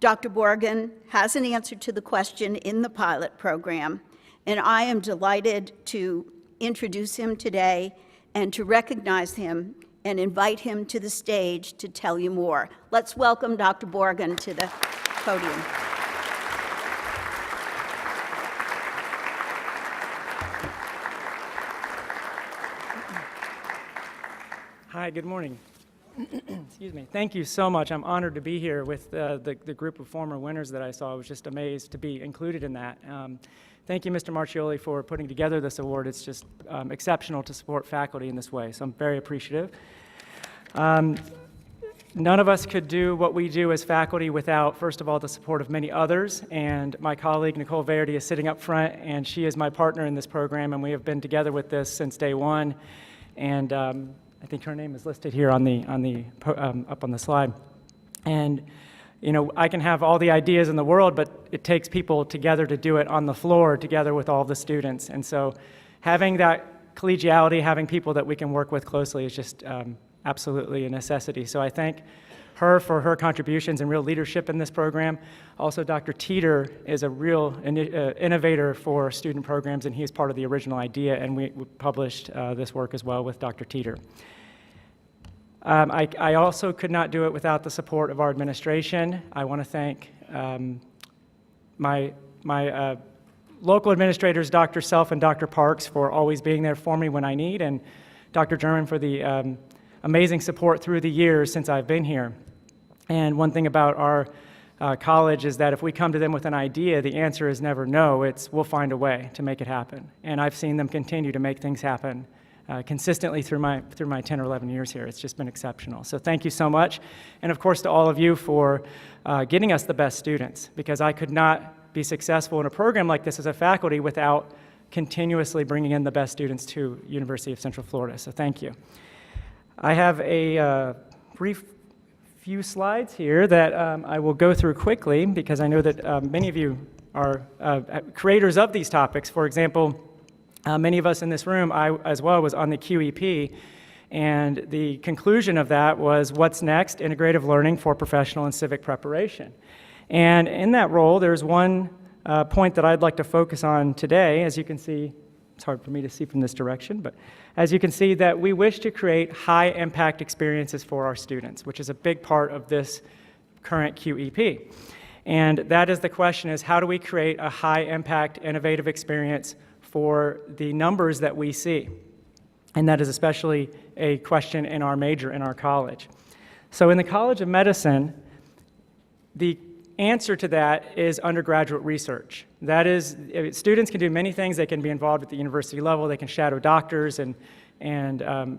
Dr. Borgen has an answer to the question in the pilot program, and I am delighted to introduce him today and to recognize him and invite him to the stage to tell you more. Let's welcome Dr. Borgen to the podium. Hi, good morning. Excuse me. Thank you so much. I'm honored to be here with the group of former winners that I saw. I was just amazed to be included in that. Thank you, Mr. Marchioli, for putting together this award. It's just exceptional to support faculty in this way, so I'm very appreciative. None of us could do what we do as faculty without, first of all, the support of many others, and my colleague, Nicole Verity, is sitting up front, and she is my partner in this program, and we have been together with this since day one, and I think her name is listed here on up on the slide. And you know, I can have all the ideas in the world, but it takes people together to do it on the floor together with all the students. And so having that collegiality, having people that we can work with closely is just absolutely a necessity. So I thank her for her contributions and real leadership in this program. Also, Dr. Teeter is a real innovator for student programs, and he's part of the original idea, and we published this work as well with Dr. Teeter. I also could not do it without the support of our administration. I want to thank my local administrators, Dr. Self and Dr. Parks, for always being there for me when I need, and Dr. German for the amazing support through the years since I've been here. And one thing about our college is that if we come to them with an idea, the answer is never no, it's we'll find a way to make it happen. And I've seen them continue to make things happen consistently through my 10 or 11 years here. It's just been exceptional. So thank you so much. And of course to all of you for getting us the best students, because I could not be successful in a program like this as a faculty without continuously bringing in the best students to University of Central Florida. So thank you. I have a brief few slides here that I will go through quickly because I know that many of you are creators of these topics. For example, many of us in this room, I as well was on the QEP, and the conclusion of that was what's next? Integrative learning for professional and civic preparation. And in that role, there's one point that I'd like to focus on today. As you can see, it's hard for me to see from this direction, but as you can see that we wish to create high impact experiences for our students, which is a big part of this current QEP. And that is the question is, how do we create a high impact, innovative experience for the numbers that we see? And that is especially a question in our major in our college. So in the College of Medicine, the answer to that is undergraduate research. That is, students can do many things. They can be involved at the university level. They can shadow doctors and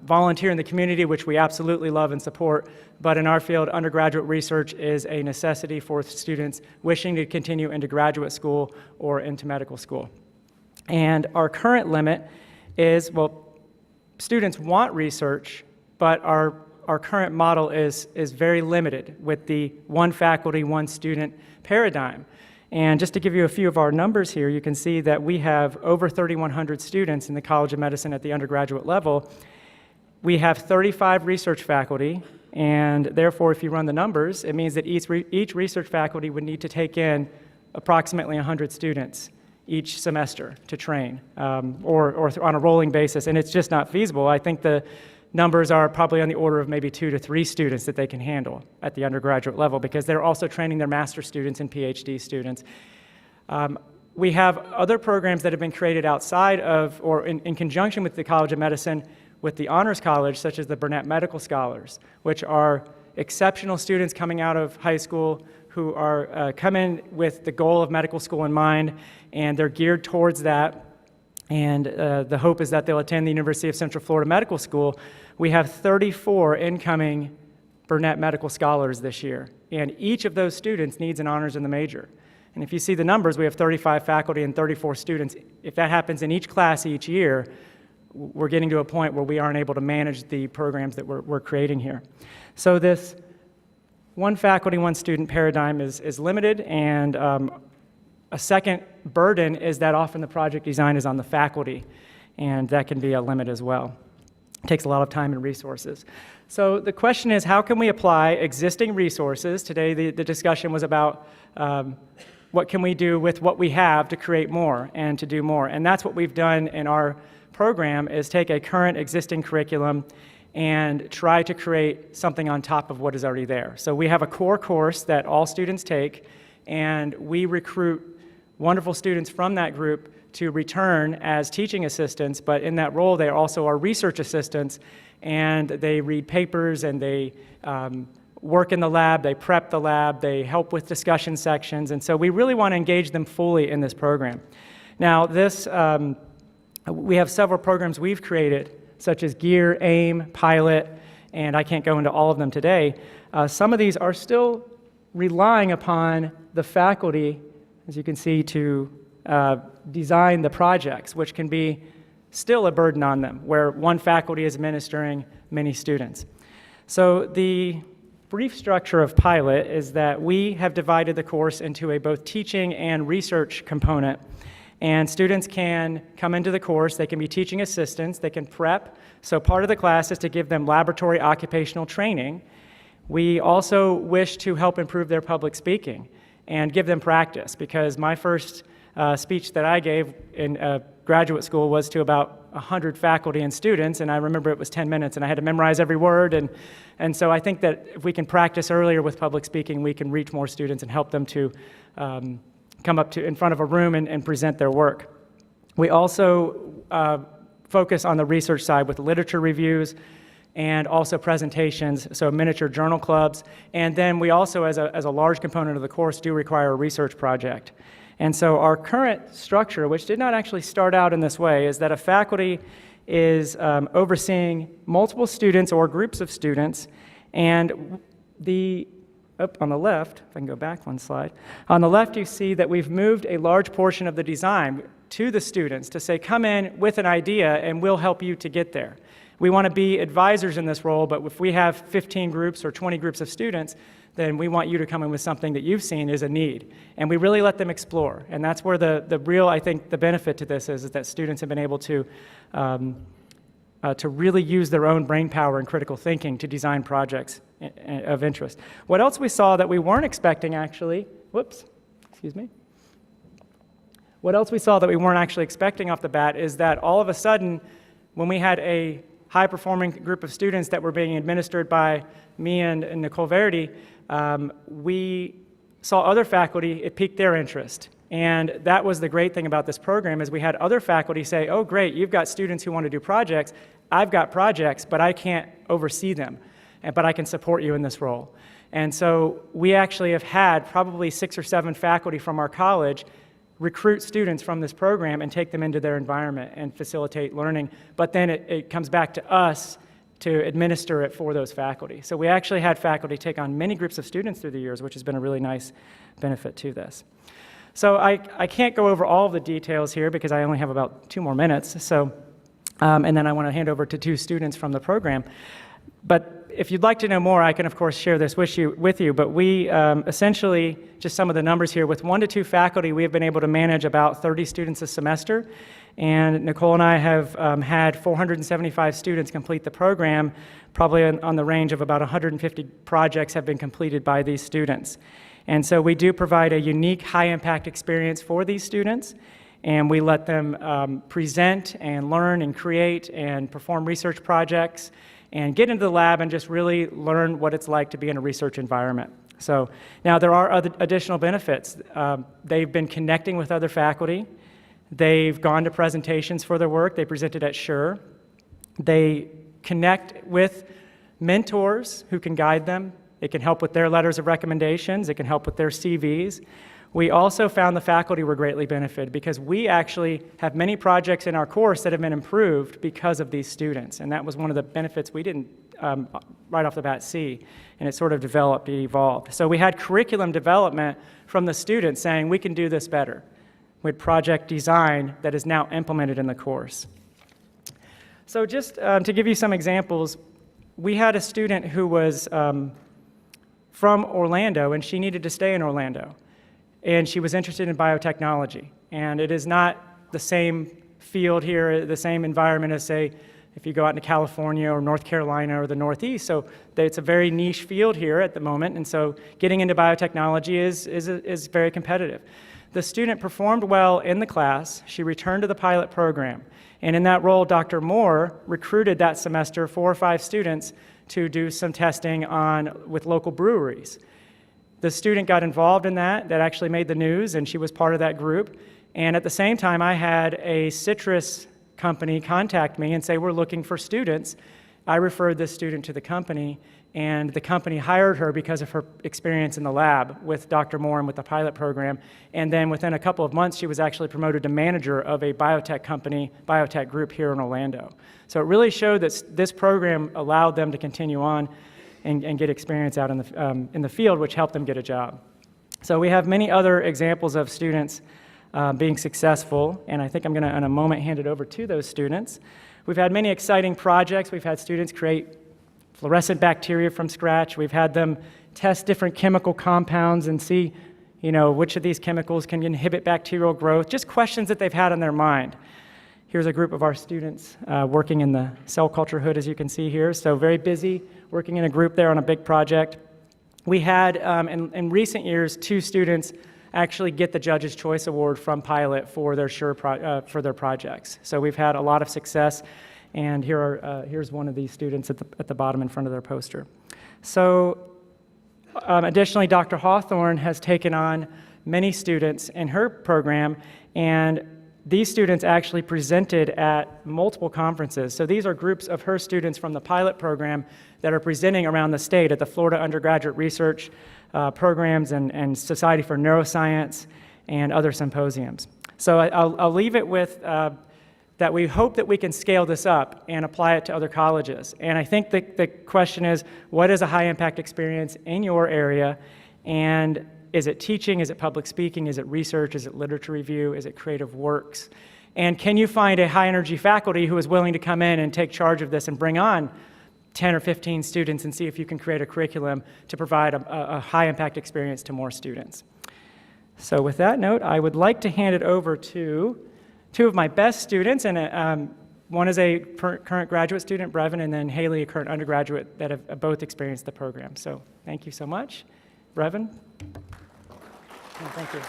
volunteer in the community, which we absolutely love and support. But in our field, undergraduate research is a necessity for students wishing to continue into graduate school or into medical school. And our current limit is, well, students want research, but our current model is very limited with the one faculty, one student paradigm. And just to give you a few of our numbers here, you can see that we have over 3,100 students in the College of Medicine at the undergraduate level. We have 35 research faculty, and therefore, if you run the numbers, it means that each research faculty would need to take in approximately 100 students each semester to train, or on a rolling basis, and it's just not feasible. I think the numbers are probably on the order of maybe 2 to 3 students that they can handle at the undergraduate level, because they're also training their master's students and PhD students. We have other programs that have been created outside of, or in conjunction with the College of Medicine, with the Honors College, such as the Burnett Medical Scholars, which are exceptional students coming out of high school who are come in with the goal of medical school in mind, and they're geared towards that. And the hope is that they'll attend the University of Central Florida Medical School. We have 34 incoming Burnett Medical Scholars this year, and each of those students needs an honors in the major. And if you see the numbers, we have 35 faculty and 34 students. If that happens in each class each year, we're getting to a point where we aren't able to manage the programs that we're creating here. So this one faculty, one student paradigm is limited, and a second burden is that often the project design is on the faculty, and that can be a limit as well. It takes a lot of time and resources. So the question is, how can we apply existing resources? Today the discussion was about what can we do with what we have to create more and to do more. And that's what we've done in our program, is take a current existing curriculum and try to create something on top of what is already there. So we have a core course that all students take, and we recruit wonderful students from that group to return as teaching assistants, but in that role they also are research assistants, and they read papers, and they work in the lab, they prep the lab, they help with discussion sections, and so we really want to engage them fully in this program. Now this, we have several programs we've created, such as GEAR, AIM, Pilot, and I can't go into all of them today. Some of these are still relying upon the faculty, as you can see, to design the projects, which can be still a burden on them, where one faculty is administering many students. So the brief structure of Pilot is that we have divided the course into a both teaching and research component. And students can come into the course, they can be teaching assistants, they can prep. So part of the class is to give them laboratory occupational training. We also wish to help improve their public speaking and give them practice, because my first speech that I gave in graduate school was to about 100 faculty and students, and I remember it was 10 minutes, and I had to memorize every word, and so I think that if we can practice earlier with public speaking, we can reach more students and help them to come up to in front of a room and present their work. We also focus on the research side with literature reviews and also presentations, so miniature journal clubs, and then we also, as a large component of the course, do require a research project. And so our current structure, which did not actually start out in this way, is that a faculty is overseeing multiple students or groups of students, and on the left, if I can go back one slide, on the left you see that we've moved a large portion of the design to the students to say, come in with an idea and we'll help you to get there. We want to be advisors in this role, but if we have 15 groups or 20 groups of students, then we want you to come in with something that you've seen is a need. And we really let them explore. And that's where the real, I think, the benefit to this is that students have been able to really use their own brain power and critical thinking to design projects of interest. What else we saw that we weren't expecting actually, what else we saw that we weren't actually expecting off the bat is that all of a sudden, when we had a high-performing group of students that were being administered by me and Nicole Verity, we saw other faculty, it piqued their interest. And that was the great thing about this program, is we had other faculty say, oh great, you've got students who want to do projects, I've got projects, but I can't oversee them, but I can support you in this role. And so we actually have had probably 6 or 7 faculty from our college recruit students from this program and take them into their environment and facilitate learning. But then it comes back to us to administer it for those faculty. So we actually had faculty take on many groups of students through the years, which has been a really nice benefit to this. So I can't go over all of the details here because I only have about 2 more minutes. So, and then I want to hand over to 2 students from the program. But if you'd like to know more, I can, of course, share this with you. But we essentially, just some of the numbers here, with 1 to 2 faculty, we have been able to manage about 30 students a semester. And Nicole and I have had 475 students complete the program, probably on the range of about 150 projects have been completed by these students. And so we do provide a unique high-impact experience for these students, and we let them present and learn and create and perform research projects and get into the lab and just really learn what it's like to be in a research environment. So now there are other additional benefits. They've been connecting with other faculty. They've gone to presentations for their work. They presented at SURE. They connect with mentors who can guide them. It can help with their letters of recommendations. It can help with their CVs. We also found the faculty were greatly benefited because we actually have many projects in our course that have been improved because of these students. And that was one of the benefits we didn't right off the bat see. And it sort of developed, it evolved. So we had curriculum development from the students saying, we can do this better. We had project design that is now implemented in the course. So just to give you some examples, we had a student who was from Orlando, and she needed to stay in Orlando. And she was interested in biotechnology. And it is not the same field here, the same environment as, say, if you go out into California or North Carolina or the Northeast. So it's a very niche field here at the moment. And so getting into biotechnology is very competitive. The student performed well in the class. She returned to the pilot program. And in that role, Dr. Moore recruited that semester 4 or 5 students to do some testing with local breweries. The student got involved in that actually made the news, and she was part of that group. And at the same time, I had a citrus company contact me and say, we're looking for students. I referred this student to the company, and the company hired her because of her experience in the lab with Dr. Moore and with the pilot program. And then within a couple of months, she was actually promoted to manager of a biotech company, biotech group here in Orlando. So it really showed that this program allowed them to continue on and get experience out in the field, which helped them get a job. So we have many other examples of students being successful, and I think I'm going to, in a moment, hand it over to those students. We've had many exciting projects. We've had students create fluorescent bacteria from scratch. We've had them test different chemical compounds and see, which of these chemicals can inhibit bacterial growth, just questions that they've had on their mind. Here's a group of our students working in the cell culture hood, as you can see here. So very busy, working in a group there on a big project. We had, in recent years, 2 students actually get the Judge's Choice Award from Pilot for their for their projects. So we've had a lot of success, and here's one of these students at the bottom in front of their poster. So additionally, Dr. Hawthorne has taken on many students in her program, and these students actually presented at multiple conferences. So these are groups of her students from the pilot program that are presenting around the state at the Florida Undergraduate Research Programs and Society for Neuroscience and other symposiums. So I'll leave it with that we hope that we can scale this up and apply it to other colleges. And I think the question is, what is a high-impact experience in your area? And is it teaching? Is it public speaking? Is it research? Is it literature review? Is it creative works? And can you find a high-energy faculty who is willing to come in and take charge of this and bring on 10 or 15 students and see if you can create a curriculum to provide a high-impact experience to more students? So with that note, I would like to hand it over to 2 of my best students, and one is a current graduate student, Brevin, and then Haley, a current undergraduate, that have both experienced the program. So thank you so much. Brevin? Thank you.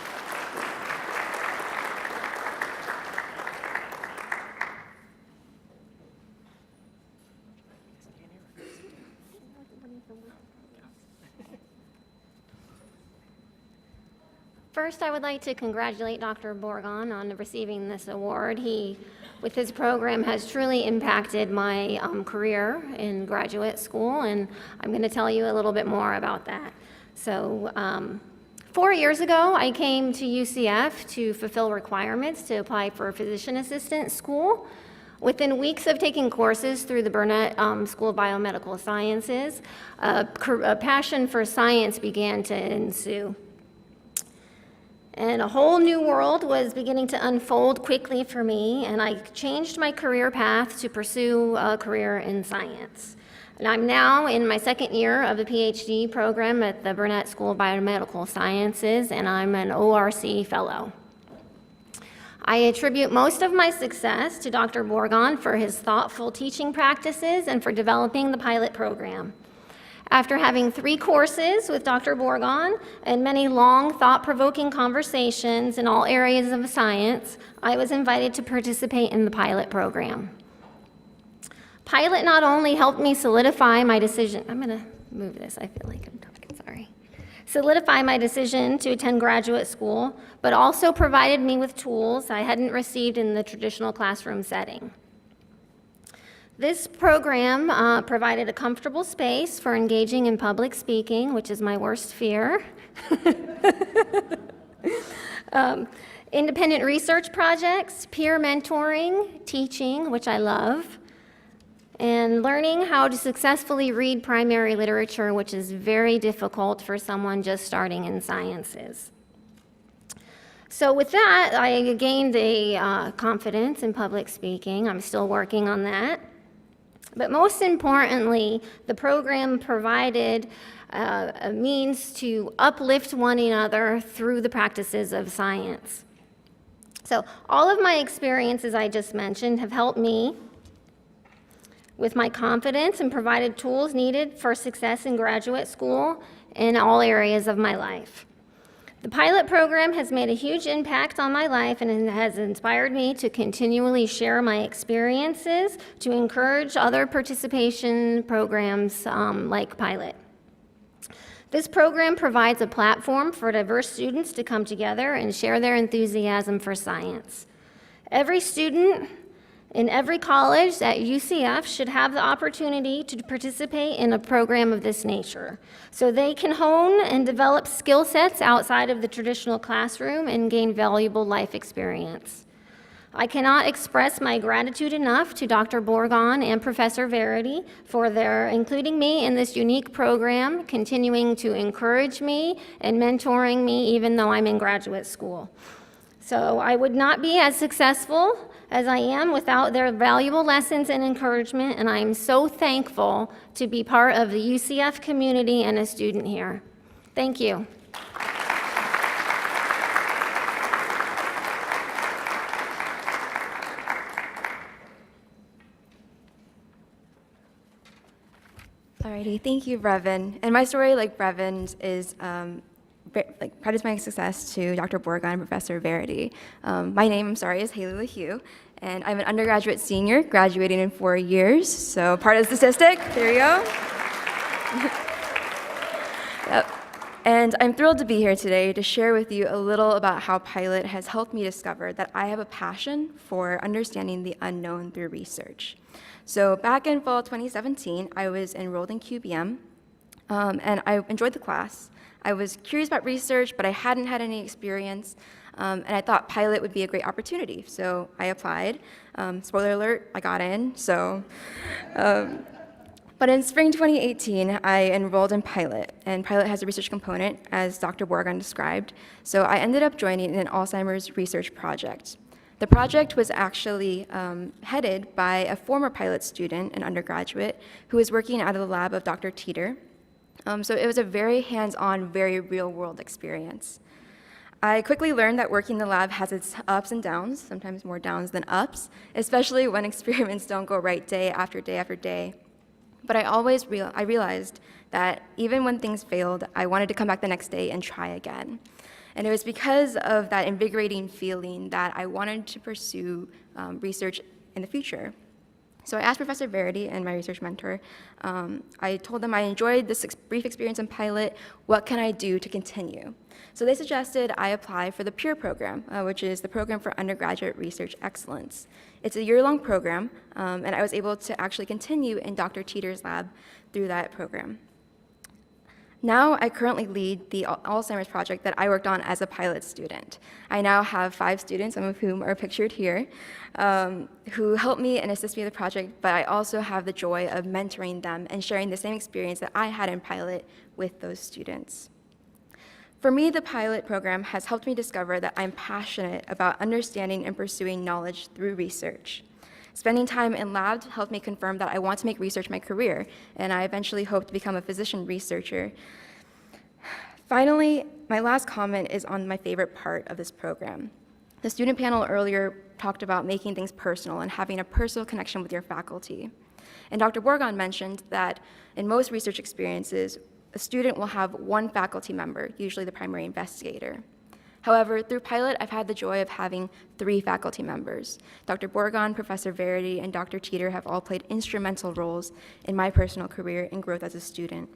First, I would like to congratulate Dr. Bowdon on receiving this award. He, with his program, has truly impacted my career in graduate school, and I'm going to tell you a little bit more about that. So, 4 years ago, I came to UCF to fulfill requirements to apply for a physician assistant school. Within weeks of taking courses through the Burnett School of Biomedical Sciences, a passion for science began to ensue. And a whole new world was beginning to unfold quickly for me, and I changed my career path to pursue a career in science. And I'm now in my second year of the PhD program at the Burnett School of Biomedical Sciences, and I'm an ORC fellow. I attribute most of my success to Dr. Bowdon for his thoughtful teaching practices and for developing the pilot program. After having 3 courses with Dr. Bowdon and many long, thought-provoking conversations in all areas of science, I was invited to participate in the pilot program. Pilot not only helped me solidify my decision, I'm going to move this, I feel like I'm talking, sorry. Solidify my decision to attend graduate school, but also provided me with tools I hadn't received in the traditional classroom setting. This program provided a comfortable space for engaging in public speaking, which is my worst fear. Independent research projects, peer mentoring, teaching, which I love, and learning how to successfully read primary literature, which is very difficult for someone just starting in sciences. So with that, I gained a confidence in public speaking. I'm still working on that. But most importantly, the program provided a means to uplift one another through the practices of science. So all of my experiences I just mentioned have helped me with my confidence and provided tools needed for success in graduate school in all areas of my life. The pilot program has made a huge impact on my life and has inspired me to continually share my experiences to encourage other participation programs like Pilot. This program provides a platform for diverse students to come together and share their enthusiasm for science. Every student in every college at UCF should have the opportunity to participate in a program of this nature, so they can hone and develop skill sets outside of the traditional classroom and gain valuable life experience. I cannot express my gratitude enough to Dr. Bowdon and Professor Verity for their including me in this unique program, continuing to encourage me and mentoring me even though I'm in graduate school. So I would not be as successful as I am without their valuable lessons and encouragement, and I am so thankful to be part of the UCF community and a student here. Thank you. Alrighty, thank you, Brevin. And my story, like Brevin's, is credits my success to Dr. Bowdon and Professor Verity. My name, I'm sorry, is Haley LaHue, and I'm an undergraduate senior, graduating in 4 years, so part of the statistic. There you go. Yep. And I'm thrilled to be here today to share with you a little about how Pilot has helped me discover that I have a passion for understanding the unknown through research. So back in fall 2017, I was enrolled in QBM, and I enjoyed the class. I was curious about research, but I hadn't had any experience, and I thought Pilot would be a great opportunity, so I applied. Spoiler alert, I got in, so. But in spring 2018, I enrolled in Pilot, and Pilot has a research component, as Dr. Bowdon described, so I ended up joining an Alzheimer's research project. The project was actually headed by a former Pilot student, an undergraduate, who was working out of the lab of Dr. Teeter. So it was a very hands-on, very real-world experience. I quickly learned that working in the lab has its ups and downs, sometimes more downs than ups, especially when experiments don't go right day after day after day. But I realized that even when things failed, I wanted to come back the next day and try again. And it was because of that invigorating feeling that I wanted to pursue research in the future. So I asked Professor Verity and my research mentor, I told them I enjoyed this brief experience in Pilot. What can I do to continue? So they suggested I apply for the PURE program, which is the Program for Undergraduate Research Excellence. It's a year-long program, and I was able to actually continue in Dr. Teeter's lab through that program. Now I currently lead the Alzheimer's project that I worked on as a pilot student. I now have 5 students, some of whom are pictured here, who help me and assist me with the project, but I also have the joy of mentoring them and sharing the same experience that I had in pilot with those students. For me, the pilot program has helped me discover that I'm passionate about understanding and pursuing knowledge through research. Spending time in labs helped me confirm that I want to make research my career, and I eventually hope to become a physician researcher. Finally, my last comment is on my favorite part of this program. The student panel earlier talked about making things personal and having a personal connection with your faculty. And Dr. Bowdon mentioned that in most research experiences, a student will have one faculty member, usually the primary investigator. However, through Pilot, I've had the joy of having 3 faculty members. Dr. Bowdon, Professor Verity, and Dr. Teeter have all played instrumental roles in my personal career and growth as a student.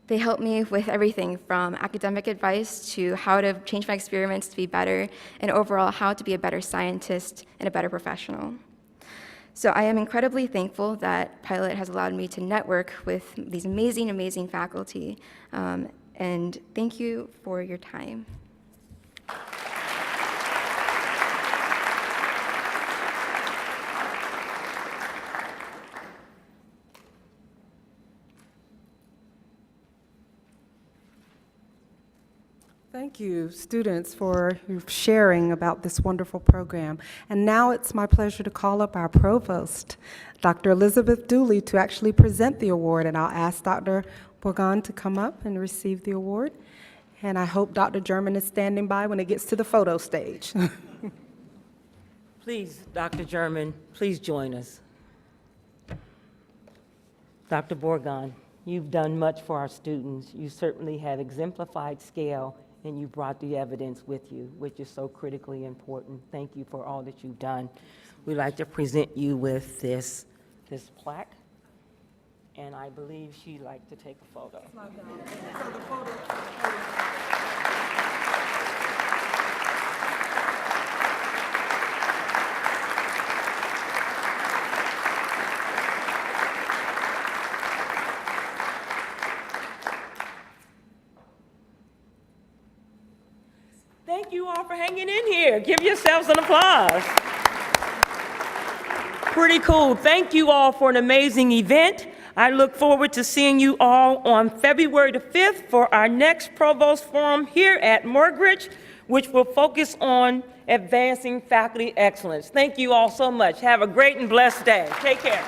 They help me with everything from academic advice to how to change my experiments to be better, and overall how to be a better scientist and a better professional. So I am incredibly thankful that Pilot has allowed me to network with these amazing, amazing faculty, and thank you for your time. Thank you, students, for sharing about this wonderful program. And now it's my pleasure to call up our provost, Dr. Elizabeth Dooley, to actually present the award. And I'll ask Dr. Bowdon to come up and receive the award. And I hope Dr. German is standing by when it gets to the photo stage. Please, Dr. German, please join us. Dr. Bowdon, you've done much for our students. You certainly have exemplified scale, and you brought the evidence with you, which is so critically important. Thank you for all that you've done. We'd like to present you with this plaque, and I believe she'd like to take a photo. Thank you all for hanging in here. Give yourselves an applause. Pretty cool. Thank you all for an amazing event. I look forward to seeing you all on February the 5th for our next Provost Forum here at Morgridge, which will focus on advancing faculty excellence. Thank you all so much. Have a great and blessed day. Take care.